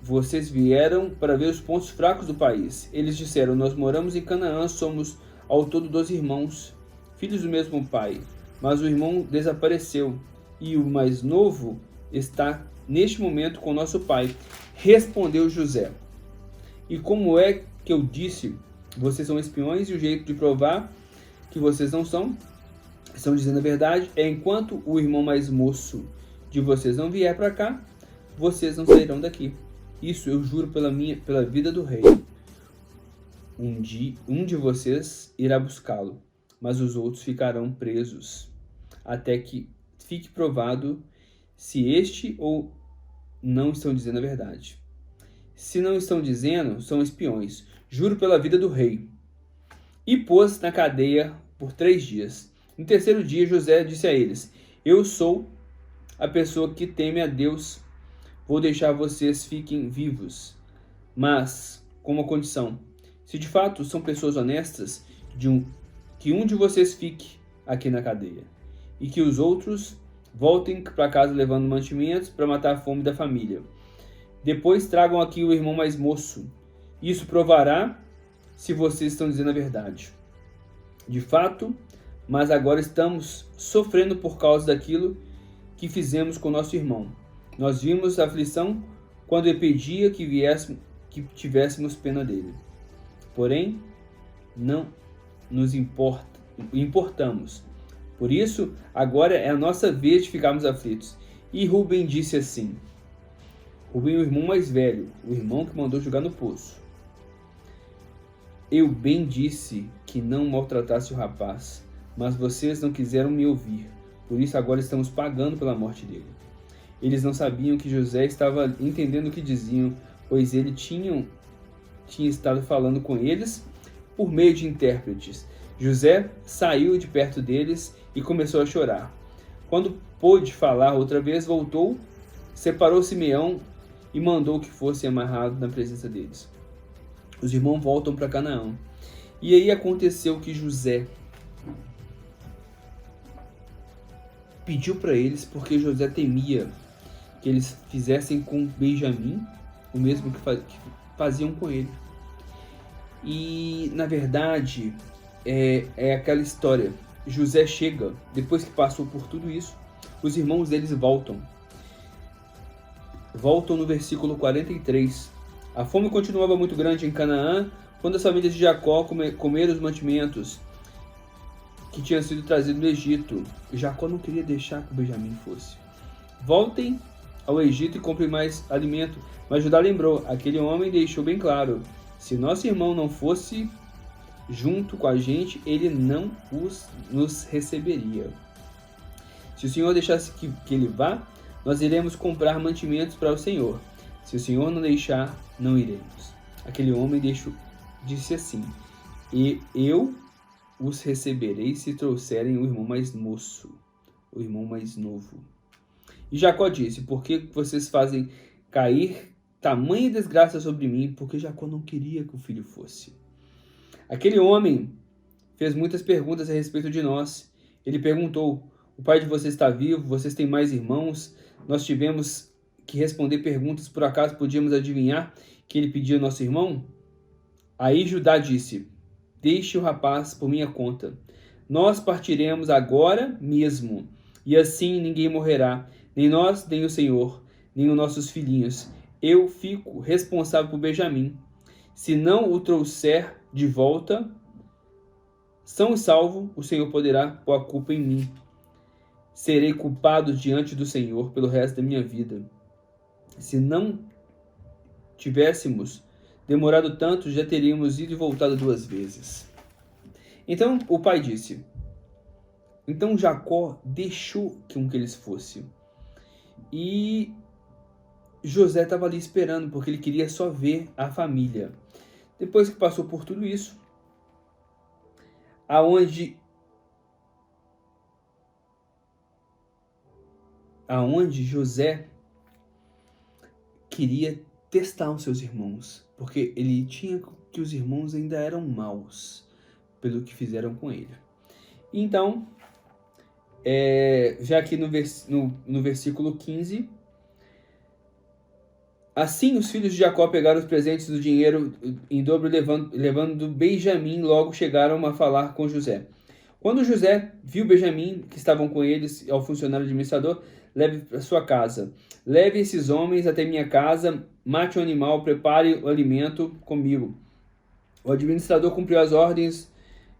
Vocês vieram para ver os pontos fracos do país. Eles disseram: nós moramos em Canaã, somos ao todo 12 irmãos, filhos do mesmo pai. Mas o irmão desapareceu e o mais novo está neste momento com nosso pai. Respondeu José: e como é que eu disse, vocês são espiões, e o jeito de provar que vocês não estão dizendo a verdade, é enquanto o irmão mais moço de vocês não vier para cá, vocês não sairão daqui. Isso eu juro pela vida do rei. Um de vocês irá buscá-lo, mas os outros ficarão presos, até que fique provado se este ou não estão dizendo a verdade. Se não estão dizendo, são espiões. Juro pela vida do rei. E pôs na cadeia por 3 dias. No terceiro dia, José disse a eles: Eu sou a pessoa que teme a Deus. Vou deixar vocês fiquem vivos, mas com uma condição. Se de fato são pessoas honestas, que um de vocês fique aqui na cadeia, e que os outros voltem para casa levando mantimentos para matar a fome da família. Depois tragam aqui o irmão mais moço. Isso provará se vocês estão dizendo a verdade. De fato, mas agora estamos sofrendo por causa daquilo que fizemos com nosso irmão. Nós vimos a aflição quando ele pedia que tivéssemos pena dele. Porém, não nos importamos. Por isso, agora é a nossa vez de ficarmos aflitos. E Rubem disse assim: Rubem, o irmão mais velho, o irmão que mandou jogar no poço. Eu bem disse que não maltratasse o rapaz, mas vocês não quiseram me ouvir. Por isso agora estamos pagando pela morte dele. Eles não sabiam que José estava entendendo o que diziam, pois ele tinha estado falando com eles por meio de intérpretes. José saiu de perto deles e começou a chorar. Quando pôde falar outra vez, voltou, separou Simeão e mandou que fosse amarrado na presença deles. Os irmãos voltam para Canaã. E aí aconteceu que José pediu para eles, porque José temia que eles fizessem com Benjamim o mesmo que faziam com ele. E, na verdade, é aquela história. José chega, depois que passou por tudo isso, os irmãos deles voltam. Voltam no versículo 43. A fome continuava muito grande em Canaã, quando as famílias de Jacó comeram os mantimentos que tinham sido trazidos do Egito. Jacó não queria deixar que o Benjamim fosse. Voltem ao Egito e comprem mais alimento. Mas Judá lembrou, aquele homem deixou bem claro, se nosso irmão não fosse junto com a gente, ele não nos receberia. Se o Senhor deixasse que ele vá, nós iremos comprar mantimentos para o Senhor. Se o Senhor não deixar, não iremos. Aquele homem disse assim: E eu os receberei se trouxerem o irmão mais moço, o irmão mais novo. E Jacó disse: Por que vocês fazem cair tamanha desgraça sobre mim? Porque Jacó não queria que o filho fosse. Aquele homem fez muitas perguntas a respeito de nós. Ele perguntou: O pai de vocês está vivo? Vocês têm mais irmãos? Nós tivemos que responder perguntas, por acaso podíamos adivinhar que ele pedia nosso irmão? Aí Judá disse: Deixe o rapaz por minha conta. Nós partiremos agora mesmo, e assim ninguém morrerá, nem nós, nem o Senhor, nem os nossos filhinhos. Eu fico responsável por Benjamim. Se não o trouxer de volta, são e salvo, o Senhor poderá pôr a culpa em mim. Serei culpado diante do Senhor pelo resto da minha vida. Se não tivéssemos demorado tanto, já teríamos ido e voltado 2 vezes. Então o pai disse. Então Jacó deixou que eles fossem. E José estava ali esperando, porque ele queria só ver a família. Depois que passou por tudo isso, aonde José queria testar os seus irmãos, porque ele tinha que os irmãos ainda eram maus pelo que fizeram com ele. Então, já aqui no versículo 15, assim os filhos de Jacó pegaram os presentes do dinheiro em dobro, levando Benjamim, logo chegaram a falar com José. Quando José viu Benjamim, que estavam com eles, ao funcionário administrador, leve para sua casa. Leve esses homens até minha casa, mate o animal, prepare o alimento comigo. O administrador cumpriu as ordens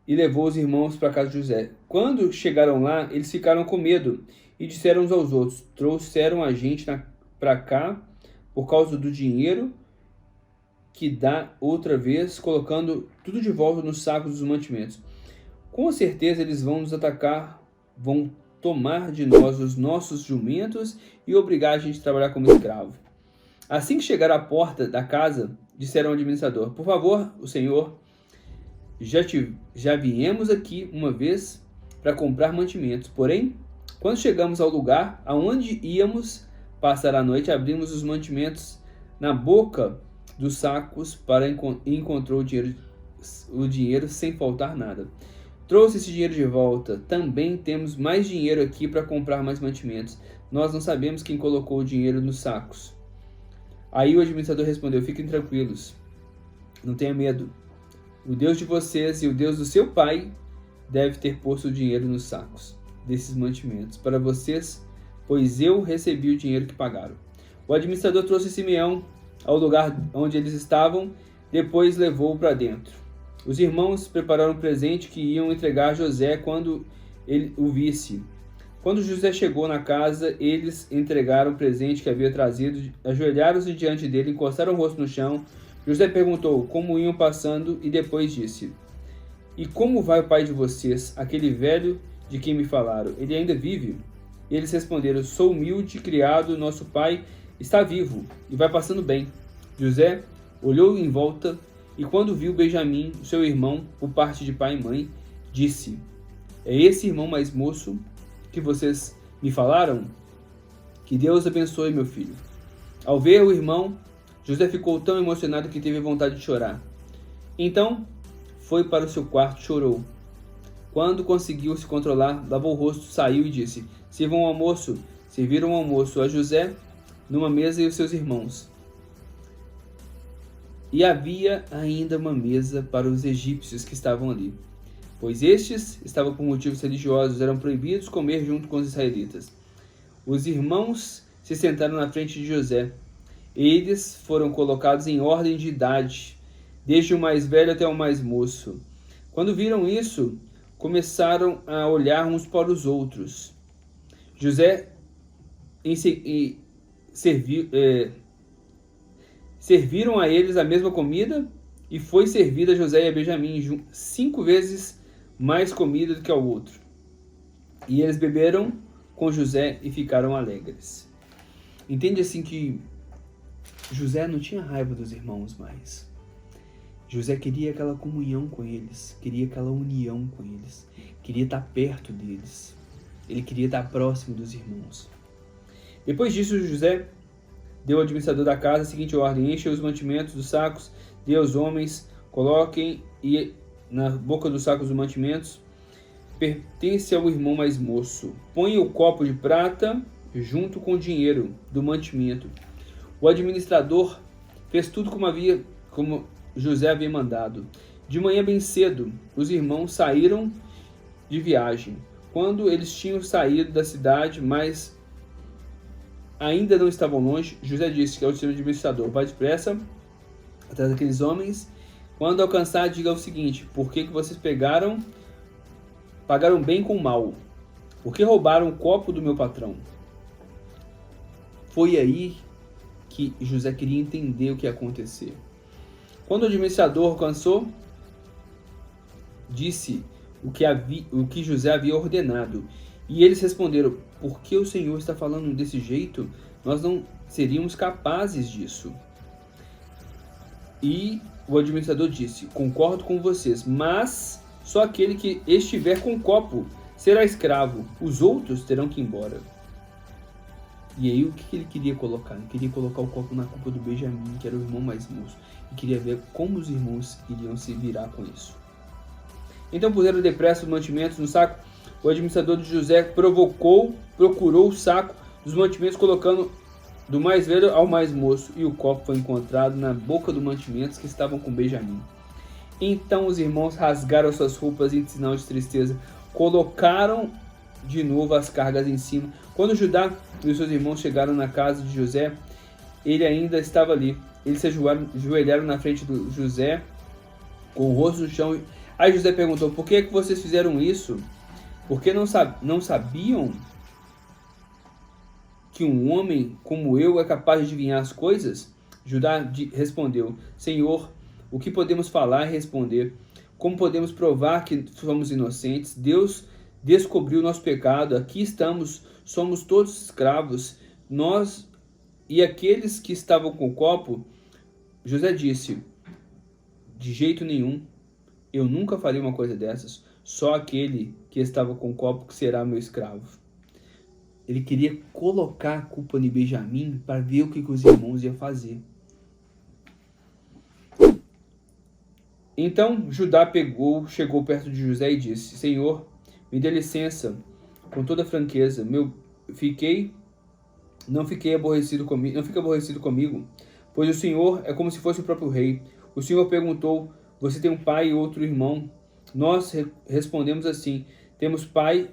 e levou os irmãos para a casa de José. Quando chegaram lá, eles ficaram com medo e disseram uns aos outros: trouxeram a gente para cá por causa do dinheiro que dá outra vez, colocando tudo de volta nos sacos dos mantimentos. Com certeza eles vão nos atacar, vão tomar de nós os nossos jumentos e obrigar a gente a trabalhar como escravo. Assim que chegaram à porta da casa, disseram ao administrador: por favor, o senhor, já viemos aqui uma vez para comprar mantimentos. Porém, quando chegamos ao lugar aonde íamos passar a noite, abrimos os mantimentos na boca dos sacos e encontrou o dinheiro sem faltar nada. Trouxe esse dinheiro de volta. Também temos mais dinheiro aqui para comprar mais mantimentos. Nós não sabemos quem colocou o dinheiro nos sacos. Aí o administrador respondeu: fiquem tranquilos, não tenha medo. O Deus de vocês e o Deus do seu pai deve ter posto o dinheiro nos sacos desses mantimentos para vocês, pois eu recebi o dinheiro que pagaram. O administrador trouxe Simeão ao lugar onde eles estavam, depois levou-o para dentro. Os irmãos prepararam um presente que iam entregar a José quando ele o visse. Quando José chegou na casa, eles entregaram o presente que havia trazido, ajoelharam-se diante dele, encostaram o rosto no chão. José perguntou como iam passando e depois disse: e como vai o pai de vocês, aquele velho de quem me falaram? Ele ainda vive? Eles responderam: sou humilde criado, nosso pai está vivo e vai passando bem. José olhou em volta e quando viu Benjamim, seu irmão, por parte de pai e mãe, disse: é esse irmão mais moço que vocês me falaram? Que Deus abençoe meu filho. Ao ver o irmão, José ficou tão emocionado que teve vontade de chorar. Então foi para o seu quarto e chorou. Quando conseguiu se controlar, lavou o rosto, saiu e disse: sirvam o almoço. Serviram o almoço a José numa mesa e os seus irmãos. E havia ainda uma mesa para os egípcios que estavam ali, pois estes estavam por motivos religiosos, eram proibidos comer junto com os israelitas. Os irmãos se sentaram na frente de José. Eles foram colocados em ordem de idade, desde o mais velho até o mais moço. Quando viram isso, começaram a olhar uns para os outros. José serviram a eles a mesma comida e foi servida a José e a Benjamim 5 vezes mais comida do que ao outro. E eles beberam com José e ficaram alegres. Entende assim que José não tinha raiva dos irmãos mais. José queria aquela comunhão com eles, queria aquela união com eles, queria estar perto deles. Ele queria estar próximo dos irmãos. Depois disso, José deu ao administrador da casa a seguinte ordem: encha os mantimentos dos sacos, dê aos homens, coloquem na boca dos sacos os mantimentos. Pertence ao irmão mais moço. Ponha o copo de prata junto com o dinheiro do mantimento. O administrador fez tudo como José havia mandado. De manhã bem cedo, os irmãos saíram de viagem. Quando eles tinham saído da cidade, mas ainda não estavam longe, José disse ao seu administrador: vai depressa atrás daqueles homens. Quando alcançar, diga o seguinte: por que vocês pagaram bem com mal? Por que roubaram o copo do meu patrão? Foi aí que José queria entender o que ia acontecer. Quando o administrador alcançou, disse o que José havia ordenado. E eles responderam: por que o Senhor está falando desse jeito? Nós não seríamos capazes disso. E o administrador disse: concordo com vocês, mas só aquele que estiver com o copo será escravo. Os outros terão que ir embora. E aí o que ele queria colocar? Ele queria colocar o copo na culpa do Benjamim, que era o irmão mais moço. E queria ver como os irmãos iriam se virar com isso. Então puseram depressa os mantimentos no saco. O administrador de José procurou o saco dos mantimentos, colocando do mais velho ao mais moço. E o copo foi encontrado na boca dos mantimentos que estavam com Benjamim. Então os irmãos rasgaram suas roupas em sinal de tristeza. Colocaram de novo as cargas em cima. Quando Judá e os seus irmãos chegaram na casa de José, ele ainda estava ali. Eles se ajoelharam na frente de José, com o rosto no chão. Aí José perguntou: por que vocês fizeram isso? Porque não sabiam que um homem como eu é capaz de adivinhar as coisas? Respondeu: Senhor, o que podemos falar e responder? Como podemos provar que somos inocentes? Deus descobriu nosso pecado. Aqui estamos, somos todos escravos. Nós e aqueles que estavam com o copo. José disse: de jeito nenhum, eu nunca farei uma coisa dessas. Só aquele que estava com o copo que será meu escravo. Ele queria colocar a culpa em Benjamim para ver o que os irmãos iam fazer. Então Judá chegou perto de José e disse: Senhor, me dê licença, com toda franqueza. Não fique aborrecido comigo, pois o Senhor é como se fosse o próprio rei. O Senhor perguntou: você tem um pai e outro irmão? Nós respondemos assim: temos pai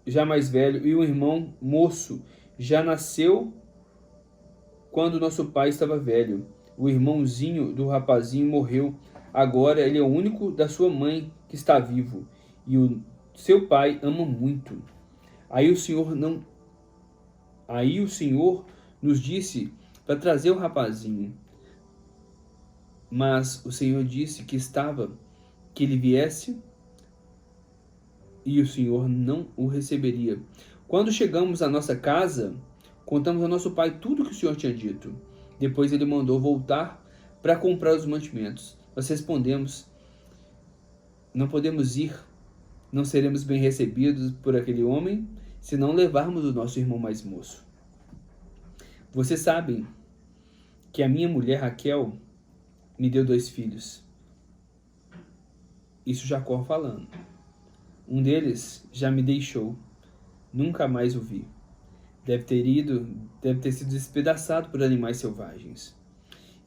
já mais velho e um irmão moço. Já nasceu quando nosso pai estava velho. O irmãozinho do rapazinho morreu. Agora ele é o único da sua mãe que está vivo. E o seu pai ama muito. Aí o Senhor nos disse para trazer o rapazinho. Mas o Senhor disse que ele viesse, e o Senhor não o receberia. Quando chegamos à nossa casa, contamos ao nosso pai tudo o que o Senhor tinha dito. Depois ele mandou voltar para comprar os mantimentos. Nós respondemos: não podemos ir, não seremos bem recebidos por aquele homem, se não levarmos o nosso irmão mais moço. Vocês sabem que a minha mulher Raquel me deu 2 filhos. Isso Jacó falando. Um deles já me deixou, nunca mais o vi. Deve ter sido despedaçado por animais selvagens.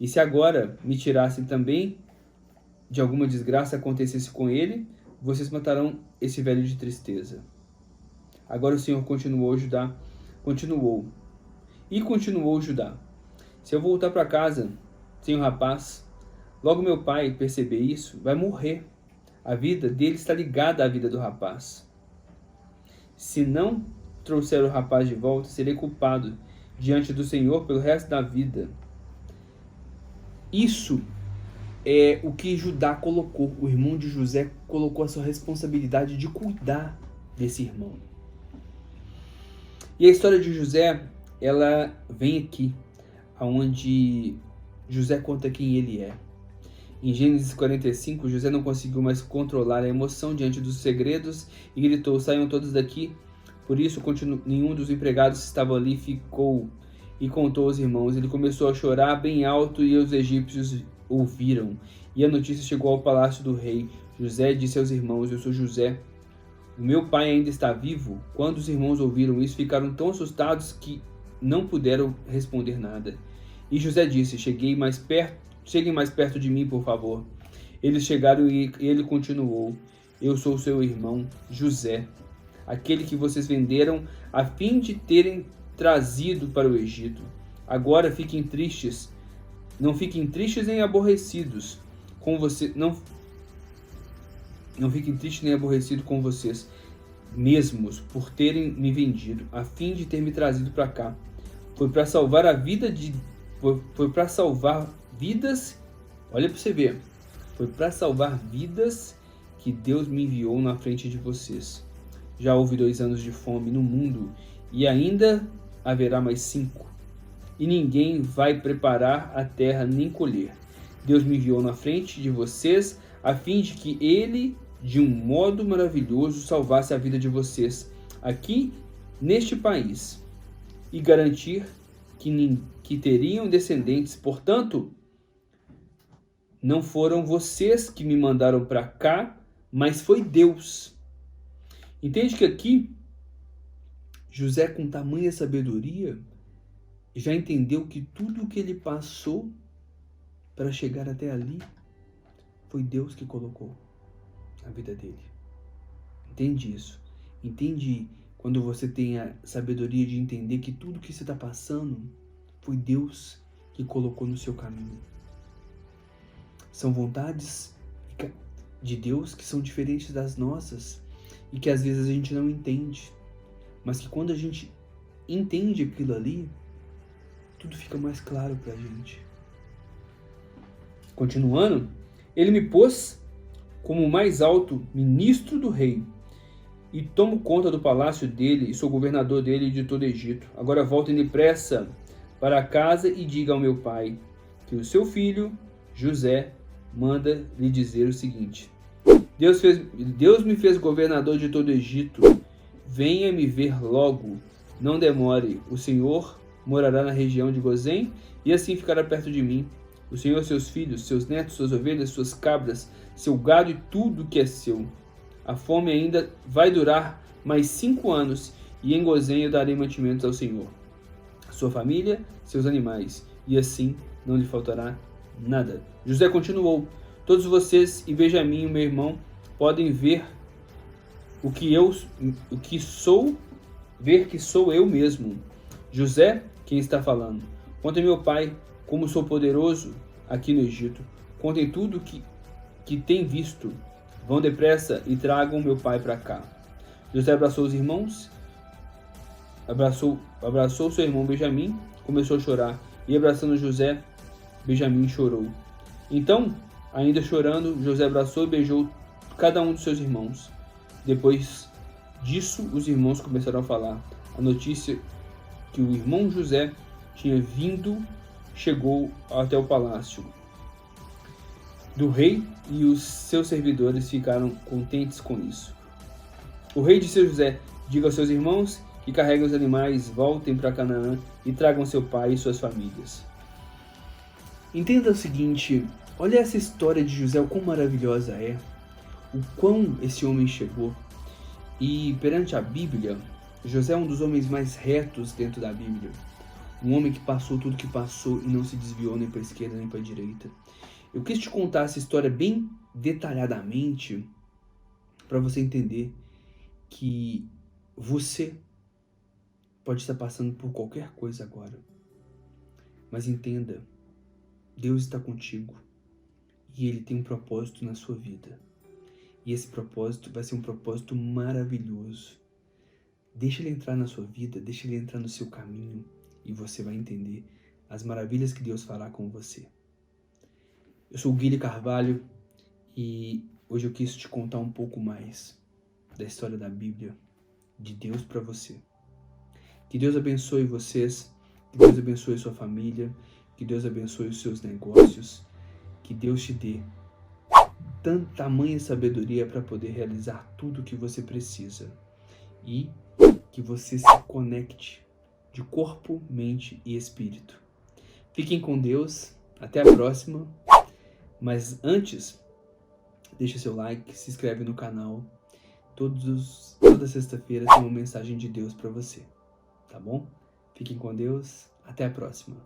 E se agora me tirassem também de alguma desgraça acontecesse com ele, vocês matarão esse velho de tristeza. Agora o Senhor continuou Judá. Se eu voltar para casa sem o rapaz, logo meu pai perceber isso, vai morrer. A vida dele está ligada à vida do rapaz. Se não trouxer o rapaz de volta, serei culpado diante do Senhor pelo resto da vida. Isso é o que Judá colocou. O irmão de José colocou a sua responsabilidade de cuidar desse irmão. E a história de José, ela vem aqui, onde José conta quem ele é. Em Gênesis 45, José não conseguiu mais controlar a emoção diante dos segredos e gritou: saiam todos daqui. Por isso, nenhum dos empregados que estavam ali ficou e contou aos irmãos. Ele começou a chorar bem alto e os egípcios ouviram. E a notícia chegou ao palácio do rei. José disse aos irmãos: eu sou José. O meu pai ainda está vivo? Quando os irmãos ouviram isso, ficaram tão assustados que não puderam responder nada. E José disse: cheguem mais perto de mim, por favor. Eles chegaram e ele continuou: eu sou seu irmão José, aquele que vocês venderam a fim de terem trazido para o Egito. Agora fiquem tristes. Não fiquem tristes nem aborrecidos com você. Não fiquem tristes nem aborrecidos com vocês mesmos por terem me vendido, a fim de ter me trazido para cá. Foi para salvar vidas. Olha para você ver. Foi para salvar vidas que Deus me enviou na frente de vocês. Já houve 2 anos de fome no mundo e ainda haverá mais 5. E ninguém vai preparar a terra nem colher. Deus me enviou na frente de vocês a fim de que Ele, de um modo maravilhoso, salvasse a vida de vocês aqui neste país e garantir que teriam descendentes. Portanto, não foram vocês que me mandaram para cá, mas foi Deus. Entende que aqui José, com tamanha sabedoria, já entendeu que tudo o que ele passou para chegar até ali foi Deus que colocou a vida dele. Entende isso? Entende quando você tem a sabedoria de entender que tudo que você está passando foi Deus que colocou no seu caminho. São vontades de Deus que são diferentes das nossas e que às vezes a gente não entende, mas que quando a gente entende aquilo ali, tudo fica mais claro pra gente. Continuando, ele me pôs como o mais alto ministro do rei, e tomo conta do palácio dele, e sou governador dele e de todo o Egito. Agora voltem depressa para casa e diga ao meu pai que o seu filho, José, manda lhe dizer o seguinte: Deus me fez governador de todo o Egito. Venha me ver logo, não demore. O Senhor morará na região de Gozém e assim ficará perto de mim. O Senhor, seus filhos, seus netos, suas ovelhas, suas cabras, seu gado e tudo que é seu. A fome ainda vai durar mais 5 anos, e em Gozém eu darei mantimentos ao Senhor, sua família, seus animais, e assim não lhe faltará nada. José continuou: todos vocês e Benjamim, meu irmão, podem ver que sou eu mesmo. José, quem está falando. Contem meu pai como sou poderoso aqui no Egito. Contem tudo que tem visto. Vão depressa e tragam meu pai para cá. José abraçou os irmãos, abraçou seu irmão Benjamim, começou a chorar, e abraçando José, Benjamim chorou. Então, ainda chorando, José abraçou e beijou cada um dos seus irmãos. Depois disso, os irmãos começaram a falar. A notícia que o irmão José tinha vindo chegou até o palácio do rei, e os seus servidores ficaram contentes com isso. O rei disse a José: diga aos seus irmãos que carreguem os animais, voltem para Canaã e tragam seu pai e suas famílias. Entenda o seguinte: olha essa história de José, o quão maravilhosa é, o quão esse homem chegou. E perante a Bíblia, José é um dos homens mais retos dentro da Bíblia. Um homem que passou tudo que passou e não se desviou nem para a esquerda nem para a direita. Eu quis te contar essa história bem detalhadamente para você entender que você pode estar passando por qualquer coisa agora. Mas entenda, Deus está contigo e Ele tem um propósito na sua vida. E esse propósito vai ser um propósito maravilhoso. Deixa Ele entrar na sua vida, deixa Ele entrar no seu caminho e você vai entender as maravilhas que Deus fará com você. Eu sou o Guilherme Carvalho e hoje eu quis te contar um pouco mais da história da Bíblia, de Deus para você. Que Deus abençoe vocês, que Deus abençoe sua família, que Deus abençoe os seus negócios, que Deus te dê tamanha sabedoria para poder realizar tudo o que você precisa e que você se conecte de corpo, mente e espírito. Fiquem com Deus, até a próxima, mas antes, deixa seu like, se inscreve no canal. Toda sexta-feira tem uma mensagem de Deus para você, tá bom? Fiquem com Deus, até a próxima.